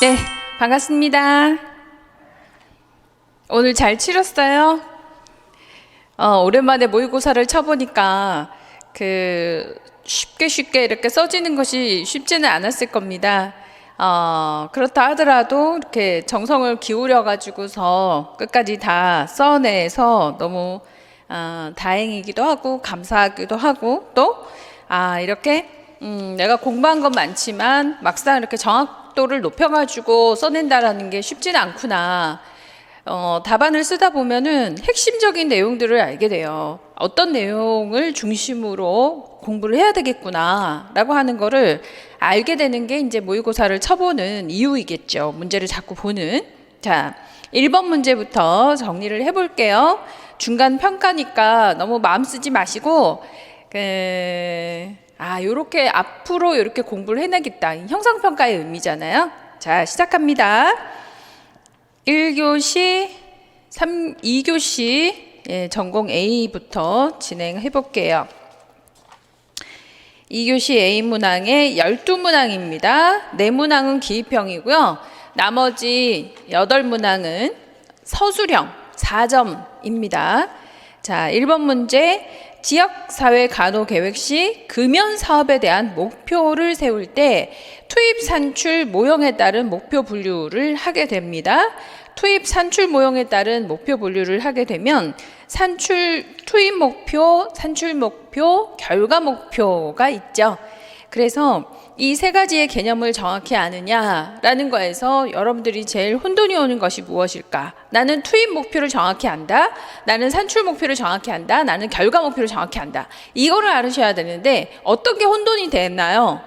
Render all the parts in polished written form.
네, 반갑습니다. 오늘 잘 치렀어요? 오랜만에 모의고사를 쳐보니까 쉽게 이렇게 써지는 것이 쉽지는 않았을 겁니다. 그렇다 하더라도 이렇게 정성을 기울여 가지고서 끝까지 다 써내서 너무 다행이기도 하고 감사하기도 하고 또 이렇게 내가 공부한 건 많지만 막상 이렇게 정확도를 높여가지고 써낸다라는 게 쉽지는 않구나. 답안을 쓰다 보면은 핵심적인 내용들을 알게 돼요. 어떤 내용을 중심으로 공부를 해야 되겠구나 라고 하는 거를 알게 되는 게 이제 모의고사를 쳐보는 이유이겠죠. 문제를 자꾸 보는. 자, 1번 문제부터 정리를 해볼게요. 중간 평가니까 너무 마음 쓰지 마시고 요렇게 앞으로 이렇게 공부를 해내겠다. 형상평가의 의미잖아요. 자, 시작합니다. 1교시, 2교시 전공 A부터 진행해 볼게요. 2교시 A문항의 12문항입니다. 4문항은 기입형이고요. 나머지 8문항은 서술형 4점입니다. 자, 1번 문제. 지역사회 간호 계획 시 금연 사업에 대한 목표를 세울 때 투입 산출 모형에 따른 목표 분류를 하게 됩니다. 투입 산출 모형에 따른 목표 분류를 하게 되면 투입 목표, 산출 목표, 결과 목표가 있죠. 그래서 이 세 가지의 개념을 정확히 아느냐라는 거에서 여러분들이 제일 혼돈이 오는 것이 무엇일까? 나는 투입 목표를 정확히 안다. 나는 산출 목표를 정확히 안다. 나는 결과 목표를 정확히 안다. 이거를 알으셔야 되는데 어떤 게 혼돈이 됐나요?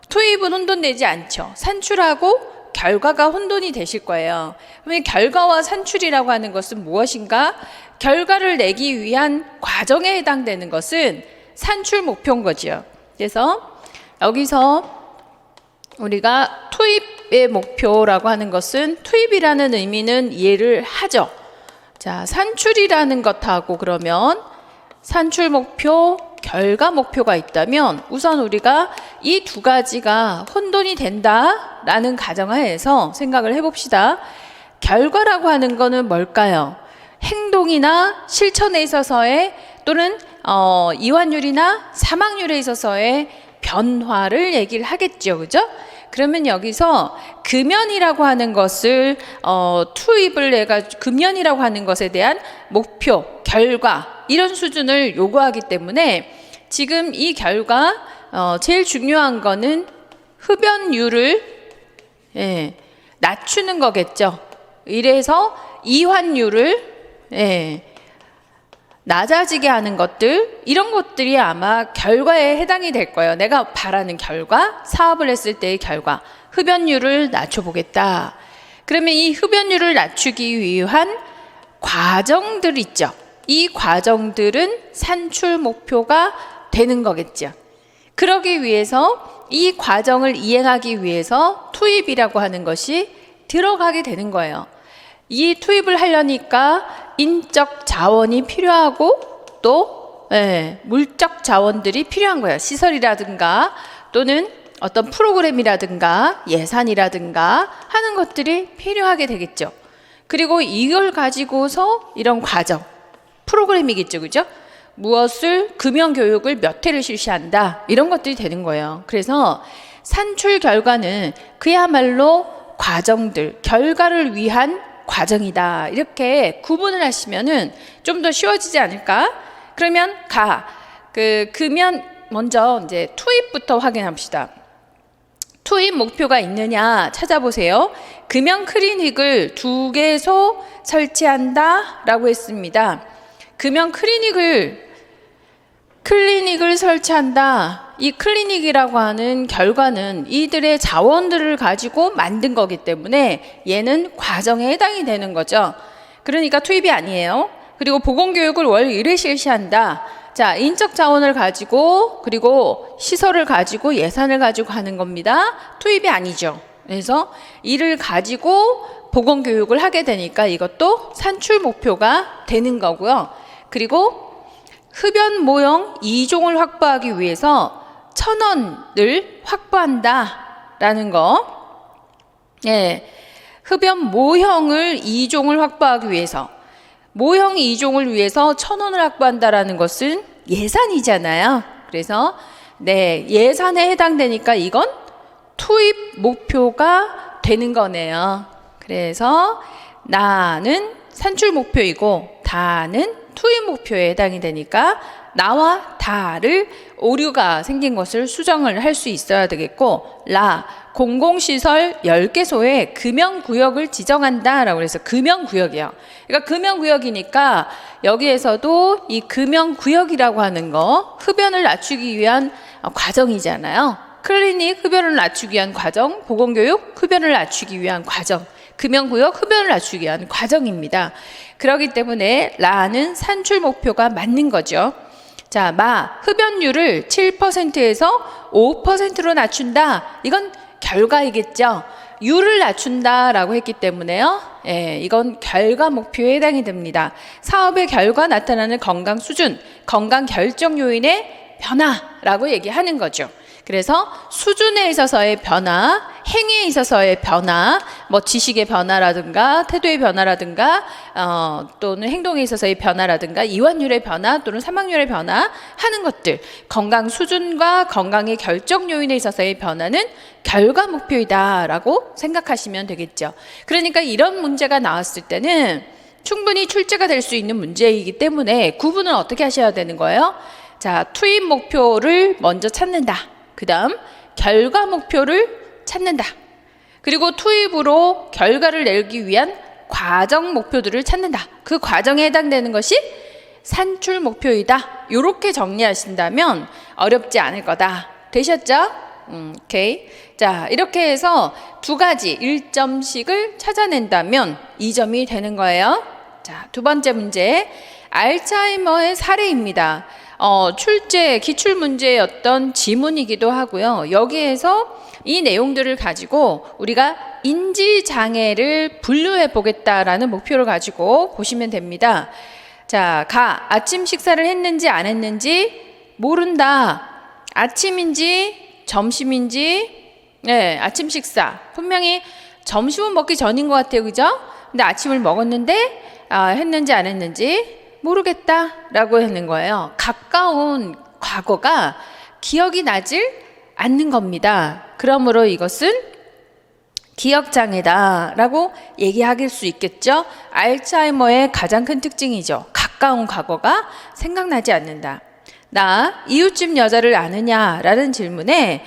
투입은 혼돈되지 않죠. 산출하고 결과가 혼돈이 되실 거예요. 그러면 결과와 산출이라고 하는 것은 무엇인가? 결과를 내기 위한 과정에 해당되는 것은 산출 목표인 거죠. 그래서 여기서 우리가 투입의 목표라고 하는 것은 투입이라는 의미는 이해를 하죠. 자, 산출이라는 것하고 그러면 산출 목표, 결과 목표가 있다면 우선 우리가 이 두 가지가 혼돈이 된다라는 가정하에서 생각을 해봅시다. 결과라고 하는 거는 뭘까요? 행동이나 실천에 있어서의 또는 이완율이나 사망률에 있어서의 변화를 얘기를 하겠죠. 그죠? 그러면 여기서 금연이라고 하는 것을 투입을 해가지고 금연이라고 하는 것에 대한 목표, 결과 이런 수준을 요구하기 때문에 지금 이 결과 제일 중요한 거는 흡연율을 낮추는 거겠죠. 이래서 이완율을 낮아지게 하는 것들, 이런 것들이 아마 결과에 해당이 될 거예요. 내가 바라는 결과, 사업을 했을 때의 결과, 흡연율을 낮춰보겠다. 그러면 이 흡연율을 낮추기 위한 과정들 있죠. 이 과정들은 산출 목표가 되는 거겠죠. 그러기 위해서 이 과정을 이행하기 위해서 투입이라고 하는 것이 들어가게 되는 거예요. 이 투입을 하려니까 인적 자원이 필요하고 또 물적 자원들이 필요한 거예요. 시설이라든가 또는 어떤 프로그램이라든가 예산이라든가 하는 것들이 필요하게 되겠죠. 그리고 이걸 가지고서 이런 과정, 프로그램이겠죠. 그죠? 무엇을 금연 교육을 몇 회를 실시한다. 이런 것들이 되는 거예요. 그래서 산출 결과는 그야말로 과정들, 결과를 위한 과정이다. 이렇게 구분을 하시면은 좀 더 쉬워지지 않을까? 그러면 금연 먼저 이제 투입부터 확인합시다. 투입 목표가 있느냐 찾아보세요. 금연 클리닉을 2개소 설치한다라고 했습니다. 금연 클리닉을 설치한다. 이 클리닉이라고 하는 결과는 이들의 자원들을 가지고 만든 거기 때문에 얘는 과정에 해당이 되는 거죠. 그러니까 투입이 아니에요. 그리고 보건교육을 월 1회 실시한다. 자, 인적 자원을 가지고 그리고 시설을 가지고 예산을 가지고 하는 겁니다. 투입이 아니죠. 그래서 이를 가지고 보건교육을 하게 되니까 이것도 산출 목표가 되는 거고요. 그리고 흡연 모형 2종을 확보하기 위해서 1,000원을 확보한다라는 거. 예, 흡연 모형을 2종을 확보하기 위해서 모형 2종을 위해서 1,000원을 확보한다라는 것은 예산이잖아요. 그래서 네, 예산에 해당되니까 이건 투입 목표가 되는 거네요. 그래서 나는 산출 목표이고 다는 투입 목표에 해당이 되니까 나와 다를 오류가 생긴 것을 수정을 할 수 있어야 되겠고, 공공시설 10개소에 금연구역을 지정한다 라고 해서 금연구역이요. 그러니까 금연구역이니까 여기에서도 이 금연구역이라고 하는 거 흡연을 낮추기 위한 과정이잖아요. 클리닉 흡연을 낮추기 위한 과정, 보건교육 흡연을 낮추기 위한 과정, 금연구역 흡연을 낮추기 위한 과정입니다. 그렇기 때문에 라는 산출 목표가 맞는 거죠. 자, 흡연율을 7%에서 5%로 낮춘다. 이건 결과이겠죠. 율을 낮춘다라고 했기 때문에요. 예, 이건 결과 목표에 해당이 됩니다. 사업의 결과 나타나는 건강 수준, 건강 결정 요인의 변화라고 얘기하는 거죠. 그래서 수준에 있어서의 변화, 행위에 있어서의 변화, 뭐 지식의 변화라든가 태도의 변화라든가 또는 행동에 있어서의 변화라든가 이완율의 변화 또는 사망률의 변화 하는 것들, 건강 수준과 건강의 결정 요인에 있어서의 변화는 결과 목표이다라고 생각하시면 되겠죠. 그러니까 이런 문제가 나왔을 때는 충분히 출제가 될 수 있는 문제이기 때문에 구분을 어떻게 하셔야 되는 거예요? 자, 투입 목표를 먼저 찾는다. 그 다음 결과 목표를 찾는다. 그리고 투입으로 결과를 내기 위한 과정 목표들을 찾는다. 그 과정에 해당되는 것이 산출 목표이다. 이렇게 정리하신다면 어렵지 않을 거다. 되셨죠? 오케이. 자, 이렇게 해서 두 가지 1점씩을 찾아낸다면 2점이 되는 거예요. 자, 두 번째 문제. 알츠하이머의 사례입니다. 출제 기출 문제였던 지문이기도 하고요. 여기에서 이 내용들을 가지고 우리가 인지장애를 분류해 보겠다라는 목표를 가지고 보시면 됩니다. 자, 아침 식사를 했는지 안 했는지 모른다. 아침인지 점심인지, 네, 아침 식사. 분명히 점심은 먹기 전인 것 같아요. 그죠? 근데 아침을 먹었는데 했는지 안 했는지 모르겠다라고 하는 거예요. 가까운 과거가 기억이 나질 않는 겁니다. 그러므로 이것은 기억장애다라고 얘기할 수 있겠죠. 알츠하이머의 가장 큰 특징이죠. 가까운 과거가 생각나지 않는다. 나 이웃집 여자를 아느냐라는 질문에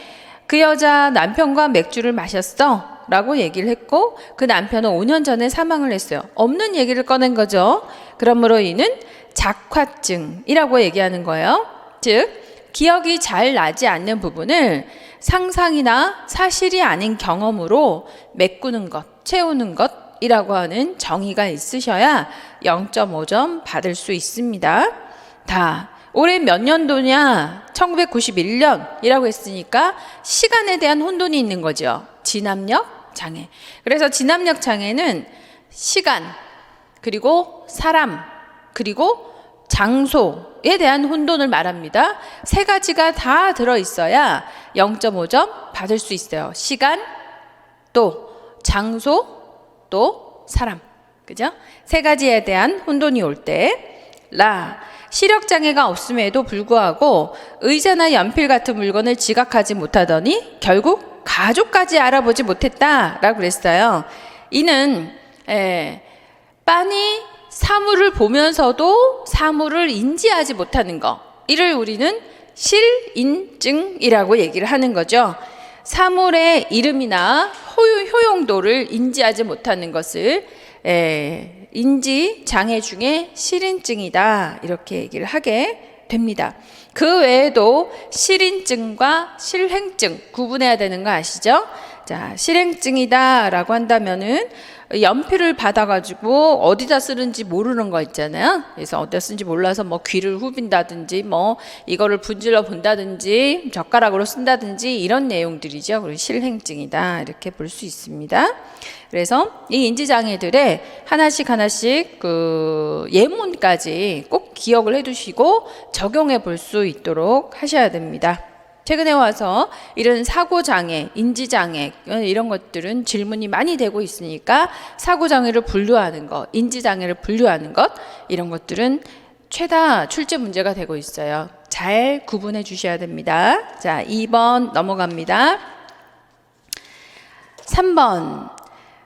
그 여자 남편과 맥주를 마셨어 라고 얘기를 했고 그 남편은 5년 전에 사망을 했어요. 없는 얘기를 꺼낸 거죠. 그러므로 이는 작화증이라고 얘기하는 거예요. 즉 기억이 잘 나지 않는 부분을 상상이나 사실이 아닌 경험으로 메꾸는 것, 채우는 것이라고 하는 정의가 있으셔야 0.5점 받을 수 있습니다. 올해 몇 년도냐? 1991년이라고 했으니까 시간에 대한 혼돈이 있는 거죠. 진압력 장애. 그래서 진압력 장애는 시간, 그리고 사람, 그리고 장소에 대한 혼돈을 말합니다. 세 가지가 다 들어있어야 0.5점 받을 수 있어요. 시간, 또 장소, 또 사람. 그죠? 세 가지에 대한 혼돈이 올 때, 시력장애가 없음에도 불구하고 의자나 연필 같은 물건을 지각하지 못하더니 결국 가족까지 알아보지 못했다라고 그랬어요. 이는 빤히 사물을 보면서도 사물을 인지하지 못하는 것, 이를 우리는 실인증이라고 얘기를 하는 거죠. 사물의 이름이나 효용도를 인지하지 못하는 것을 인지 장애 중에 실인증이다 이렇게 얘기를 하게 됩니다. 그 외에도 실인증과 실행증 구분해야 되는 거 아시죠? 자, 실행증이다 라고 한다면은 연필을 받아가지고 어디다 쓰는지 모르는 거 있잖아요. 그래서 어디다 쓰는지 몰라서 뭐 귀를 후빈다든지 뭐 이거를 분질러 본다든지 젓가락으로 쓴다든지 이런 내용들이죠. 그리고 실행증이다 이렇게 볼 수 있습니다. 그래서 이 인지장애들의 하나씩 그 예문까지 꼭 기억을 해두시고 적용해 볼 수 있도록 하셔야 됩니다. 최근에 와서 이런 사고장애, 인지장애 이런 것들은 질문이 많이 되고 있으니까 사고장애를 분류하는 것, 인지장애를 분류하는 것 이런 것들은 최다 출제 문제가 되고 있어요. 잘 구분해 주셔야 됩니다. 자, 2번 넘어갑니다. 3번.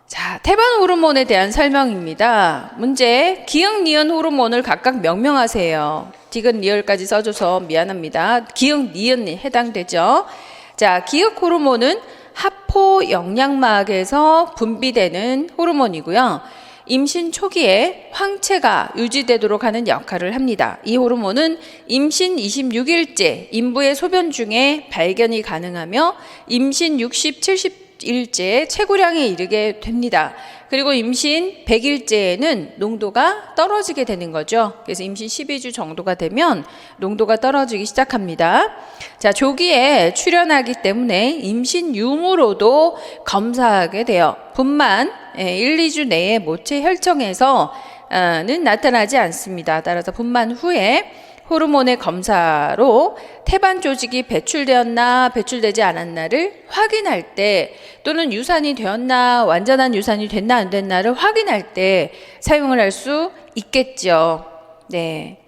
자, 태반 호르몬에 대한 설명입니다. 문제, 기역, 니은 호르몬을 각각 명명하세요. 디귿, 리을까지 써줘서 미안합니다. 기역, 니은이 해당되죠. 자, 기역 호르몬은 하포 영양막에서 분비되는 호르몬이고요. 임신 초기에 황체가 유지되도록 하는 역할을 합니다. 이 호르몬은 임신 26일째 인부의 소변 중에 발견이 가능하며 임신 60, 70일째 최고량에 이르게 됩니다. 그리고 임신 100일째에는 농도가 떨어지게 되는 거죠. 그래서 임신 12주 정도가 되면 농도가 떨어지기 시작합니다. 자, 조기에 출현하기 때문에 임신 유무로도 검사하게 돼요. 분만 1, 2주 내에 모체 혈청에서는 나타나지 않습니다. 따라서 분만 후에 호르몬의 검사로 태반 조직이 배출되었나 배출되지 않았나를 확인할 때 또는 유산이 되었나 완전한 유산이 됐나 안 됐나를 확인할 때 사용을 할 수 있겠죠. 네.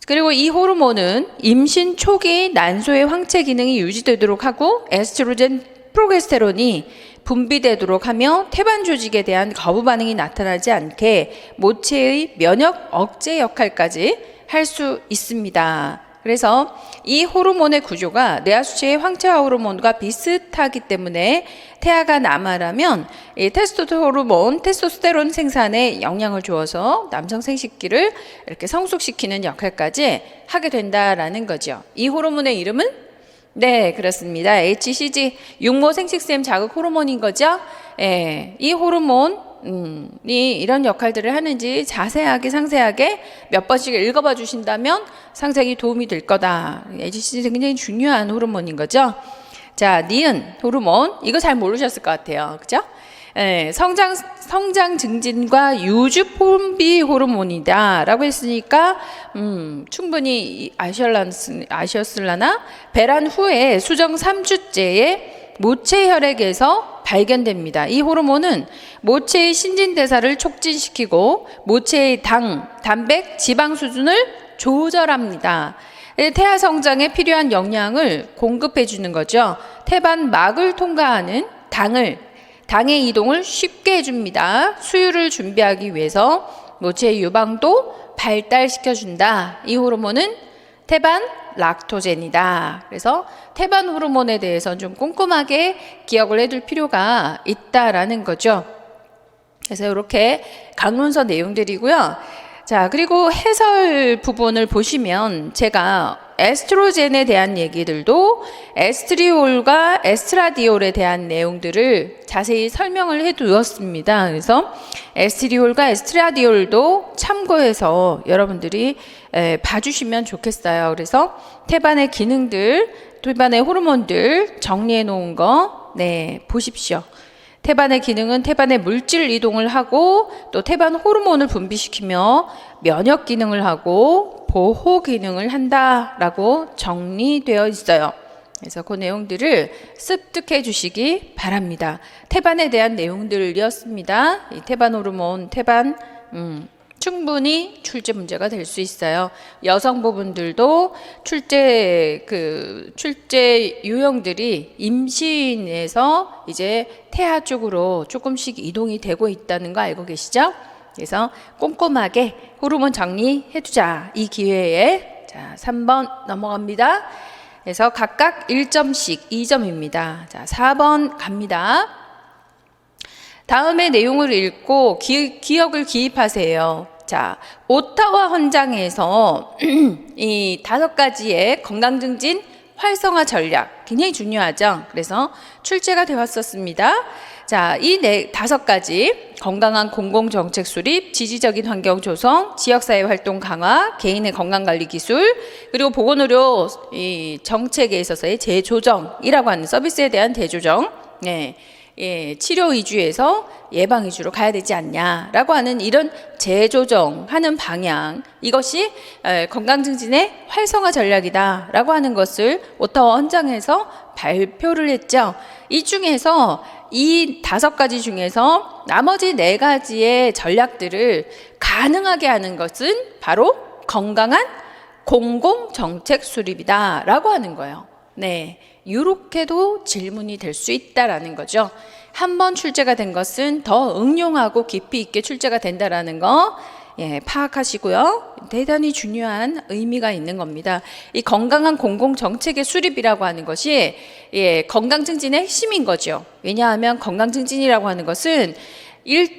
그리고 이 호르몬은 임신 초기 난소의 황체 기능이 유지되도록 하고 에스트로겐, 프로게스테론이 분비되도록 하며 태반 조직에 대한 거부 반응이 나타나지 않게 모체의 면역 억제 역할까지 할 수 있습니다. 그래서 이 호르몬의 구조가 뇌하수체의 황체화 호르몬과 비슷하기 때문에 태아가 남아라면 이 테스토스테론 생산에 영향을 주어서 남성 생식기를 이렇게 성숙시키는 역할까지 하게 된다라는 거죠. 이 호르몬의 이름은 네, 그렇습니다. HCG, 육모 생식샘 자극 호르몬인 거죠. 예, 이 호르몬이 이런 역할들을 하는지 자세하게 상세하게 몇 번씩 읽어봐 주신다면 상당히 도움이 될 거다. HCG 굉장히 중요한 호르몬인 거죠. 자, 니은 호르몬 이거 잘 모르셨을 것 같아요. 그죠? 예, 성장 증진과 유주 분비 호르몬이다 라고 했으니까 충분히 아셨을라나 배란 후에 수정 3주째에 모체 혈액에서 발견됩니다. 이 호르몬은 모체의 신진대사를 촉진시키고 모체의 단백, 지방 수준을 조절합니다. 태아 성장에 필요한 영양을 공급해 주는 거죠. 태반막을 통과하는 당의 이동을 쉽게 해줍니다. 수유를 준비하기 위해서 모체의 유방도 발달시켜준다. 이 호르몬은 태반 락토젠이다. 그래서 태반 호르몬에 대해서 좀 꼼꼼하게 기억을 해둘 필요가 있다라는 거죠. 그래서 이렇게 강론서 내용들이고요. 자, 그리고 해설 부분을 보시면 제가 에스트로겐에 대한 얘기들도 에스트리올과 에스트라디올에 대한 내용들을 자세히 설명을 해두었습니다. 그래서 에스트리올과 에스트라디올도 참고해서 여러분들이 봐주시면 좋겠어요. 그래서 태반의 기능들, 태반의 호르몬들 정리해 놓은 거 보십시오. 태반의 기능은 태반의 물질 이동을 하고 또 태반 호르몬을 분비시키며 면역 기능을 하고 보호 기능을 한다라고 정리되어 있어요. 그래서 그 내용들을 습득해 주시기 바랍니다. 태반에 대한 내용들이었습니다. 이 태반 호르몬, 태반 충분히 출제 문제가 될 수 있어요. 여성부분들도 출제 유형들이 임신에서 이제 태아 쪽으로 조금씩 이동이 되고 있다는 거 알고 계시죠? 그래서 꼼꼼하게 호르몬 정리해두자. 이 기회에 자 3번 넘어갑니다. 그래서 각각 1점씩 2점입니다. 자 4번 갑니다. 다음의 내용을 읽고 기억을 기입하세요. 자, 오타와 헌장에서 이 5가지의 건강증진 활성화 전략 굉장히 중요하죠. 그래서 출제가 되었었습니다. 자, 이 5가지 건강한 공공정책 수립, 지지적인 환경 조성, 지역사회 활동 강화, 개인의 건강관리 기술, 그리고 보건의료 이 정책에 있어서의 재조정이라고 하는 서비스에 대한 대조정. 치료 위주에서 예방 위주로 가야 되지 않냐라고 하는 이런 재조정하는 방향, 이것이 건강증진의 활성화 전략이다라고 하는 것을 오타와 헌장에서 발표를 했죠. 이 중에서 이 5가지 중에서 나머지 4가지의 전략들을 가능하게 하는 것은 바로 건강한 공공정책 수립이다라고 하는 거예요. 네, 이렇게도 질문이 될 수 있다라는 거죠. 한번 출제가 된 것은 더 응용하고 깊이 있게 출제가 된다라는 거 파악하시고요. 대단히 중요한 의미가 있는 겁니다. 이 건강한 공공정책의 수립이라고 하는 것이 건강증진의 핵심인 거죠. 왜냐하면 건강증진이라고 하는 것은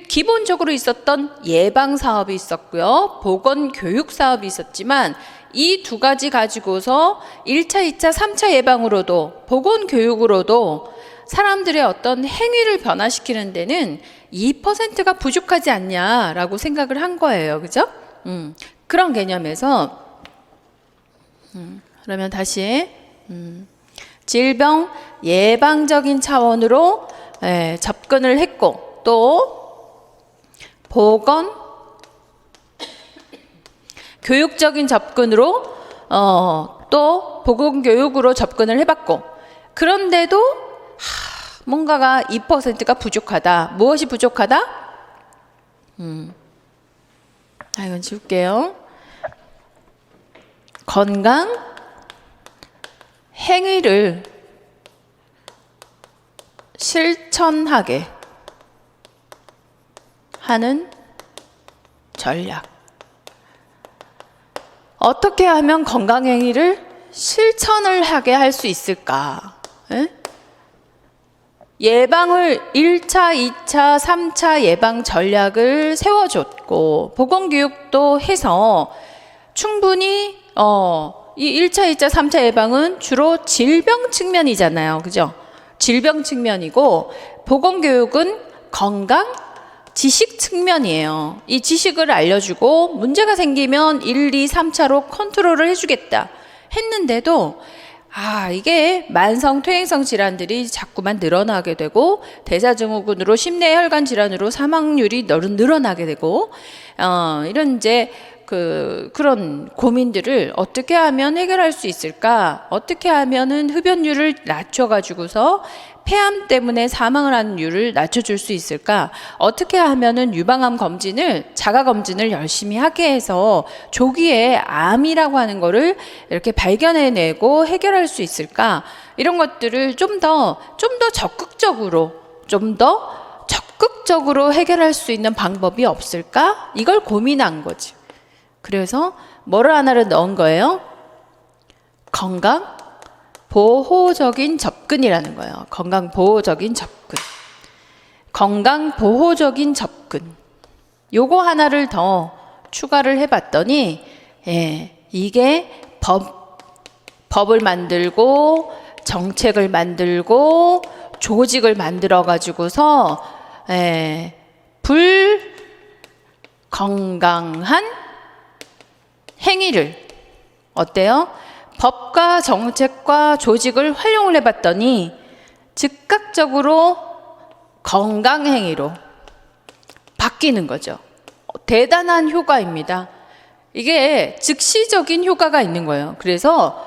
기본적으로 있었던 예방사업이 있었고요. 보건교육사업이 있었지만 이 2가지 가지고서 1차, 2차, 3차 예방으로도 보건교육으로도 사람들의 어떤 행위를 변화시키는 데는 2%가 부족하지 않냐라고 생각을 한 거예요. 그죠? 그런 개념에서 그러면 다시 질병 예방적인 차원으로 접근을 했고, 또 보건 교육적인 접근으로 또 보건교육으로 접근을 해봤고, 그런데도 뭔가가 2%가 부족하다. 무엇이 부족하다? 이건 지울게요. 건강 행위를 실천하게 하는 전략. 어떻게 하면 건강행위를 실천을 하게 할 수 있을까? 예방을 1차, 2차, 3차 예방 전략을 세워줬고, 보건교육도 해서 충분히 이 1차, 2차, 3차 예방은 주로 질병 측면이잖아요. 그죠? 질병 측면이고, 보건교육은 건강 지식 측면이에요. 이 지식을 알려주고 문제가 생기면 1, 2, 3차로 컨트롤을 해주겠다 했는데도 이게 만성 퇴행성 질환들이 자꾸만 늘어나게 되고, 대사증후군으로 심내 혈관 질환으로 사망률이 늘어나게 되고, 이런 이제 그런 고민들을 어떻게 하면 해결할 수 있을까? 어떻게 하면은 흡연율을 낮춰가지고서 폐암 때문에 사망을 하는 율을 낮춰줄 수 있을까? 어떻게 하면은 유방암 검진을, 자가 검진을 열심히 하게 해서 조기에 암이라고 하는 거를 이렇게 발견해내고 해결할 수 있을까? 이런 것들을 좀 더 적극적으로 해결할 수 있는 방법이 없을까? 이걸 고민한 거지. 그래서 뭐를 하나를 넣은 거예요? 건강 보호적인 접근이라는 거예요. 건강 보호적인 접근. 건강 보호적인 접근. 요거 하나를 더 추가를 해봤더니, 이게 법을 만들고 정책을 만들고 조직을 만들어 가지고서 불건강한 행위를, 어때요? 법과 정책과 조직을 활용을 해봤더니 즉각적으로 건강행위로 바뀌는 거죠. 대단한 효과입니다. 이게 즉시적인 효과가 있는 거예요. 그래서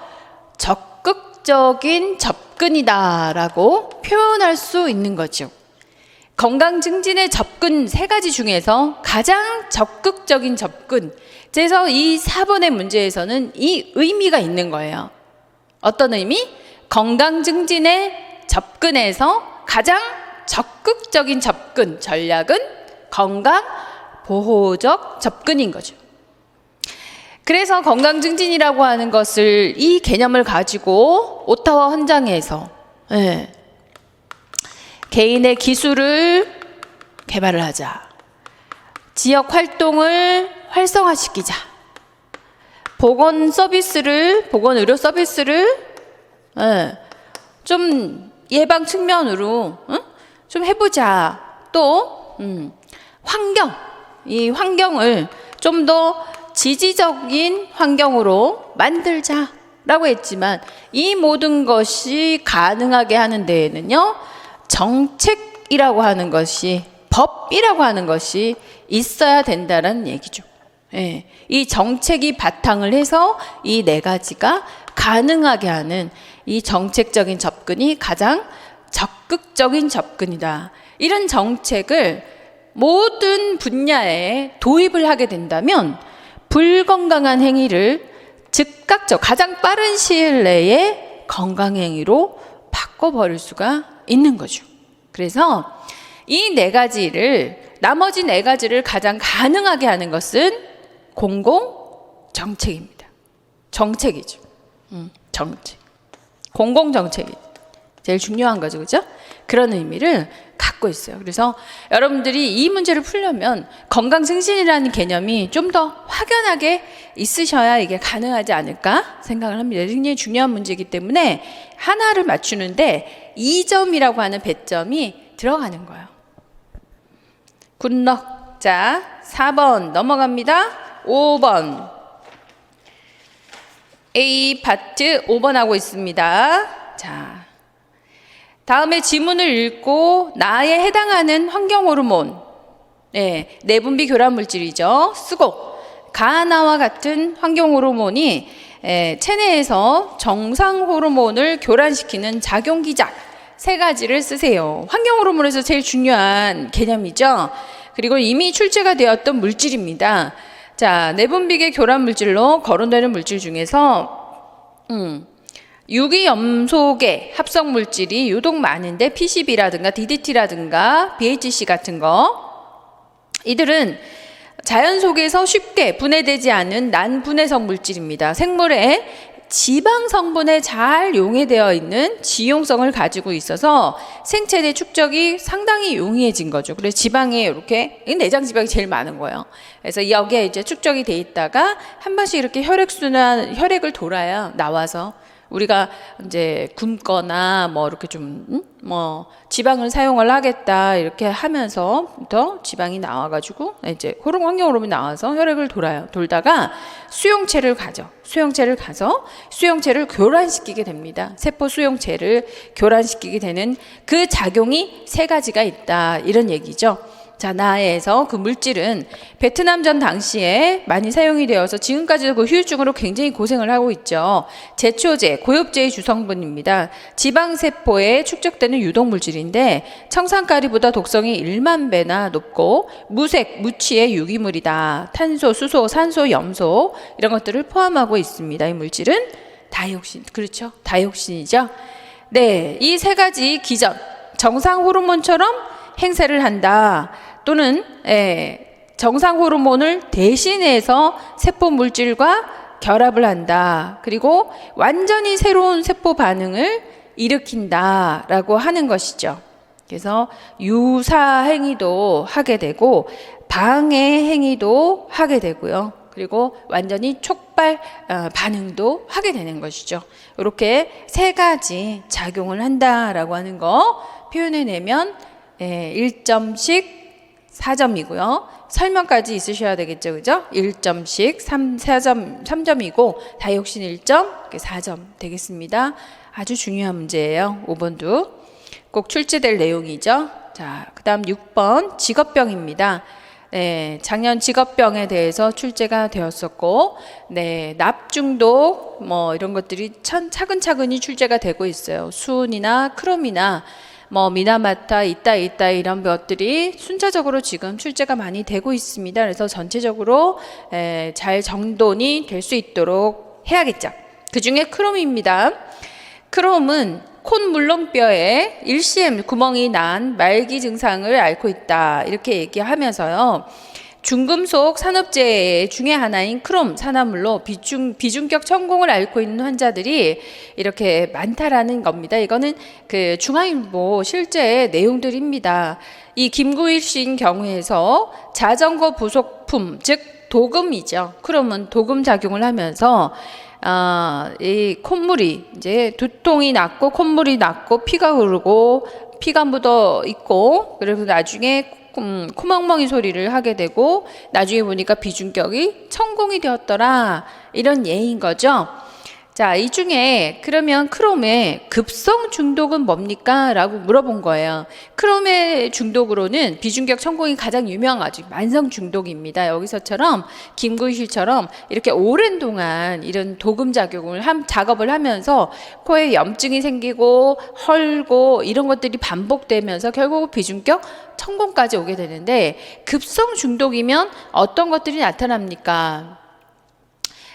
적극적인 접근이다라고 표현할 수 있는 거죠. 건강증진의 접근 3가지 중에서 가장 적극적인 접근, 그래서 이 4번의 문제에서는 이 의미가 있는 거예요. 어떤 의미? 건강증진의 접근에서 가장 적극적인 접근 전략은 건강보호적 접근인 거죠. 그래서 건강증진이라고 하는 것을, 이 개념을 가지고 오타와 헌장에서 개인의 기술을 개발을 하자, 지역 활동을 활성화시키자, 보건 의료 서비스를 좀 예방 측면으로 좀 해보자. 또 이 환경을 좀 더 지지적인 환경으로 만들자라고 했지만, 이 모든 것이 가능하게 하는 데에는요, 정책 정책이라고 하는 것이, 법이라고 하는 것이 있어야 된다는 얘기죠. 예, 이 정책이 바탕을 해서 이 네 가지가 가능하게 하는 이 정책적인 접근이 가장 적극적인 접근이다. 이런 정책을 모든 분야에 도입을 하게 된다면 불건강한 행위를 즉각적, 가장 빠른 시일 내에 건강행위로 바꿔버릴 수가 있는 거죠. 그래서 이 네 가지를, 나머지 네 가지를 가장 가능하게 하는 것은 공공정책입니다. 정책이죠. 정책. 공공정책이 제일 중요한 거죠. 그죠? 그런 의미를 갖고 있어요. 그래서 여러분들이 이 문제를 풀려면 건강증진이라는 개념이 좀 더 확연하게 있으셔야 이게 가능하지 않을까 생각을 합니다. 굉장히 중요한 문제이기 때문에 하나를 맞추는데 2점이라고 하는 배점이 들어가는 거예요. 굿럭. 자, 4번 넘어갑니다. 5번. A 파트 5번 하고 있습니다. 자, 다음에 지문을 읽고 나에 해당하는 환경 호르몬, 내분비 교란 물질이죠. 쓰고 가나와 같은 환경 호르몬이 체내에서 정상 호르몬을 교란시키는 작용 기작 세 가지를 쓰세요. 환경 호르몬에서 제일 중요한 개념이죠. 그리고 이미 출제가 되었던 물질입니다. 자, 내분비계 교란 물질로 거론되는 물질 중에서 유기염소계 합성 물질이 유독 많은데 PCB라든가 DDT라든가 BHC 같은 거, 이들은 자연 속에서 쉽게 분해되지 않은 난분해성 물질입니다. 생물의 지방 성분에 잘 용해되어 있는 지용성을 가지고 있어서 생체 내 축적이 상당히 용이해진 거죠. 그래서 지방에 이렇게 내장 지방이 제일 많은 거예요. 그래서 여기에 이제 축적이 돼 있다가 한 번씩 이렇게 혈액을 돌아야 나와서 우리가 이제 굶거나 뭐 이렇게 좀 지방을 사용을 하겠다 이렇게 하면서부터 지방이 나와가지고 이제 환경 호르몬이 나와서 혈액을 돌아요. 돌다가 수용체를 가죠. 수용체를 가서 수용체를 교란시키게 됩니다. 세포 수용체를 교란시키게 되는 그 작용이 세 가지가 있다, 이런 얘기죠. 자, 나에서 그 물질은 베트남전 당시에 많이 사용이 되어서 지금까지도 그 후유증으로 굉장히 고생을 하고 있죠. 제초제, 고엽제의 주성분입니다. 지방세포에 축적되는 유독물질인데 청산가리보다 독성이 1만 배나 높고 무색, 무취의 유기물이다. 탄소, 수소, 산소, 염소 이런 것들을 포함하고 있습니다. 이 물질은 다이옥신, 그렇죠? 다이옥신이죠. 네, 이 세 가지 기전, 정상 호르몬처럼 행세를 한다. 또는 정상 호르몬을 대신해서 세포 물질과 결합을 한다. 그리고 완전히 새로운 세포 반응을 일으킨다라고 하는 것이죠. 그래서 유사 행위도 하게 되고 방해 행위도 하게 되고요. 그리고 완전히 촉발 반응도 하게 되는 것이죠. 이렇게 세 가지 작용을 한다라고 하는 거 표현해내면 1점씩 4점이고요. 설명까지 있으셔야 되겠죠. 그죠? 1점씩 3점이고 다이옥신 1점, 4점 되겠습니다. 아주 중요한 문제예요. 5번도 꼭 출제될 내용이죠. 자, 그 다음 6번 직업병입니다. 작년 직업병에 대해서 출제가 되었었고, 납중독 뭐 이런 것들이 차근차근히 출제가 되고 있어요. 수은이나 크롬이나 미나마타, 이따 이런 것들이 순차적으로 지금 출제가 많이 되고 있습니다. 그래서 전체적으로 잘 정돈이 될 수 있도록 해야겠죠. 그 중에 크롬입니다. 크롬은 콘 물렁뼈에 일시에 구멍이 난 말기 증상을 앓고 있다, 이렇게 얘기하면서요. 중금속 산업재해 중에 하나인 크롬 산화물로 비중격 천공을 앓고 있는 환자들이 이렇게 많다라는 겁니다. 이거는 그 중앙일보 실제 내용들입니다. 이 김구일 씨인 경우에서 자전거 부속품, 즉 도금이죠. 크롬은 도금 작용을 하면서 이 콧물이 이제 두통이 났고 콧물이 났고 피가 흐르고 피가 묻어 있고, 그래서 나중에 코멍멍이 소리를 하게 되고 나중에 보니까 비중격이 천공이 되었더라, 이런 예인 거죠. 자, 이 중에 그러면 크롬의 급성 중독은 뭡니까? 라고 물어본 거예요. 크롬의 중독으로는 비중격 천공이 가장 유명하죠. 만성 중독입니다. 여기서처럼 김구실처럼 이렇게 오랜 동안 이런 도금 작업을 하면서 코에 염증이 생기고 헐고 이런 것들이 반복되면서 결국 비중격 천공까지 오게 되는데, 급성 중독이면 어떤 것들이 나타납니까?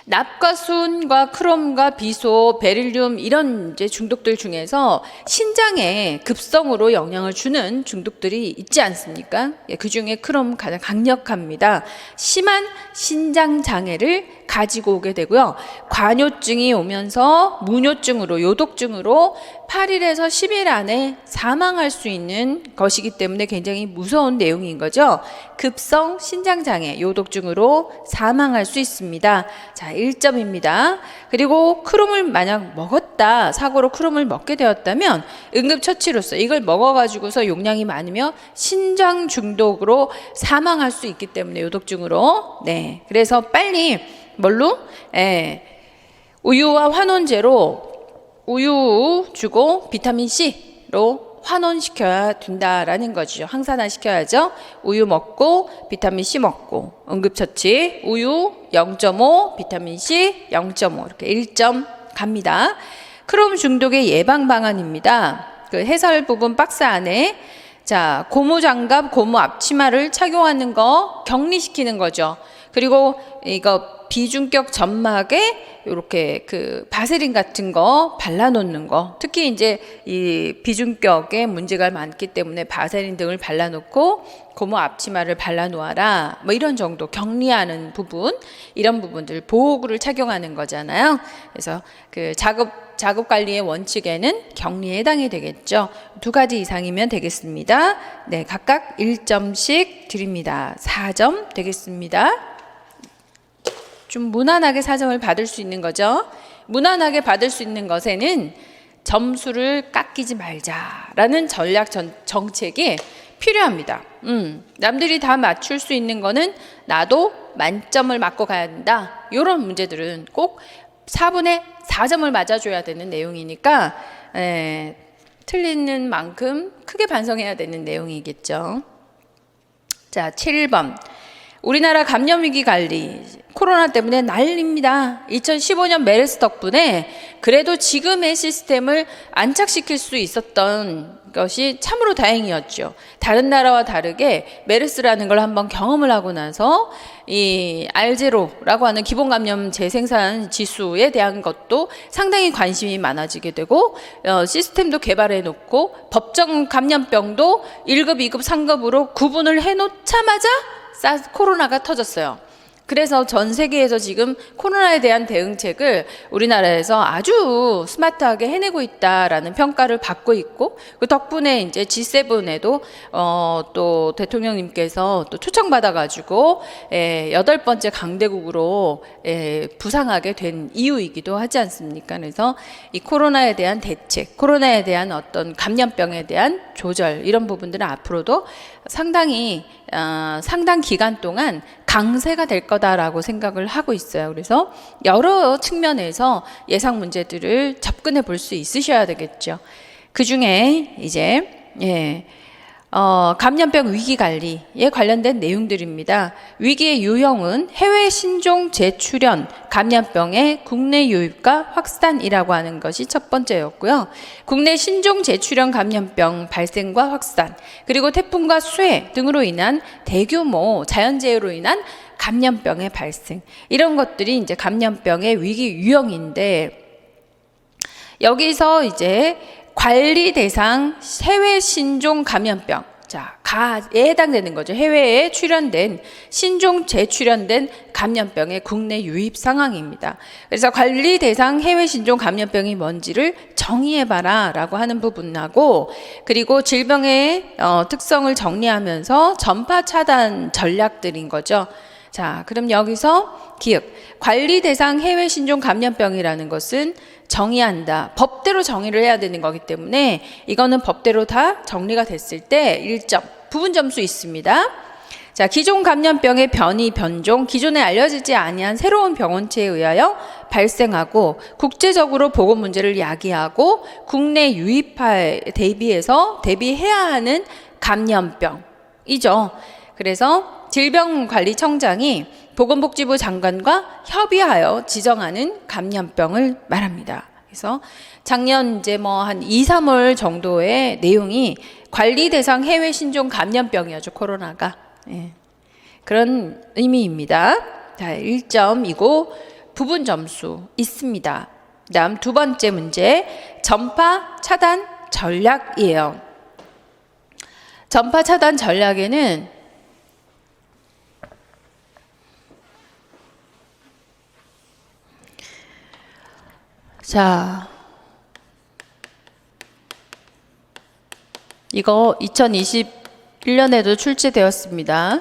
납과 순과 크롬과 비소, 베릴륨 이런 이제 중독들 중에서 신장에 급성으로 영향을 주는 중독들이 있지 않습니까? 예, 그 중에 크롬 가장 강력합니다. 심한 신장 장애를 가지고 오게 되고요. 관요증이 오면서 무뇨증으로, 요독증으로 8일에서 10일 안에 사망할 수 있는 것이기 때문에 굉장히 무서운 내용인 거죠. 급성 신장장애, 요독증으로 사망할 수 있습니다. 자, 1점입니다. 그리고 크롬을 만약 먹었다, 사고로 크롬을 먹게 되었다면 응급처치로서 이걸 먹어가지고서 용량이 많으면 신장 중독으로 사망할 수 있기 때문에, 요독증으로. 네, 그래서 빨리 뭘로? 우유와 환원제로 우유 주고 비타민 C로 환원시켜야 된다라는 거죠. 항산화 시켜야죠. 우유 먹고 비타민 C 먹고 응급처치 우유 0.5 비타민 C 0.5 이렇게 1점 갑니다. 크롬 중독의 예방 방안입니다. 그 해설 부분 박스 안에 자, 고무 장갑, 고무 앞치마를 착용하는 거 격리시키는 거죠. 그리고 이거 비중격 점막에 이렇게 그 바세린 같은 거 발라놓는 거, 특히 이제 이 비중격에 문제가 많기 때문에 바세린 등을 발라놓고 고무 앞치마를 발라놓아라, 뭐 이런 정도 격리하는 부분, 이런 부분들 보호구를 착용하는 거잖아요. 그래서 그 작업 관리의 원칙에는 격리에 해당이 되겠죠. 2가지 이상이면 되겠습니다. 네, 각각 1점씩 드립니다. 4점 되겠습니다. 좀 무난하게 4점을 받을 수 있는 거죠. 무난하게 받을 수 있는 것에는 점수를 깎이지 말자라는 전략 정책이 필요합니다. 남들이 다 맞출 수 있는 거는 나도 만점을 맞고 가야 된다. 이런 문제들은 꼭 4분의 4점을 맞아줘야 되는 내용이니까 틀리는 만큼 크게 반성해야 되는 내용이겠죠. 자, 7번. 우리나라 감염위기 관리, 코로나 때문에 난립니다. 2015년 메르스 덕분에 그래도 지금의 시스템을 안착시킬 수 있었던 것이 참으로 다행이었죠. 다른 나라와 다르게 메르스라는 걸 한번 경험을 하고 나서 이 R0라고 하는 기본 감염 재생산 지수에 대한 것도 상당히 관심이 많아지게 되고, 시스템도 개발해 놓고 법정 감염병도 1급, 2급, 3급으로 구분을 해 놓자마자 코로나가 터졌어요. 그래서 전 세계에서 지금 코로나에 대한 대응책을 우리나라에서 아주 스마트하게 해내고 있다라는 평가를 받고 있고, 그 덕분에 이제 G7에도 또 대통령님께서 또 초청받아가지고 8번째 강대국으로 부상하게 된 이유이기도 하지 않습니까? 그래서 이 코로나에 대한 대책, 코로나에 대한 어떤 감염병에 대한 조절, 이런 부분들은 앞으로도 상당히 상당 기간 동안 강세가 될 거다라고 생각을 하고 있어요. 그래서 여러 측면에서 예상 문제들을 접근해 볼 수 있으셔야 되겠죠. 그 중에 이제 감염병 위기 관리에 관련된 내용들입니다. 위기의 유형은 해외 신종 재출현 감염병의 국내 유입과 확산이라고 하는 것이 첫 번째였고요. 국내 신종 재출현 감염병 발생과 확산, 그리고 태풍과 수해 등으로 인한 대규모 자연재해로 인한 감염병의 발생, 이런 것들이 이제 감염병의 위기 유형인데, 여기서 이제 관리 대상 해외 신종 감염병, 자, 가에 해당되는 거죠. 해외에 출현된 신종 재출현된 감염병의 국내 유입 상황입니다. 그래서 관리 대상 해외 신종 감염병이 뭔지를 정의해봐라 라고 하는 부분하고, 그리고 질병의 특성을 정리하면서 전파 차단 전략들인 거죠. 자, 그럼 여기서 기억, 관리 대상 해외 신종 감염병이라는 것은 정의한다. 법대로 정의를 해야 되는 거기 때문에 이거는 법대로 다 정리가 됐을 때 1점, 부분 점수 있습니다. 자, 기존 감염병의 변이, 변종, 기존에 알려지지 아니한 새로운 병원체에 의하여 발생하고 국제적으로 보건 문제를 야기하고 국내 유입에 대비해야 하는 감염병이죠. 그래서 질병관리청장이 보건복지부 장관과 협의하여 지정하는 감염병을 말합니다. 그래서 작년 이제 뭐 한 2, 3월 정도의 내용이 관리 대상 해외 신종 감염병이었죠. 코로나가. 예. 그런 의미입니다. 자, 1점이고 부분 점수 있습니다. 다음 두 번째 문제, 전파 차단 전략이에요. 전파 차단 전략에는 자, 이거 2021년에도 출제되었습니다.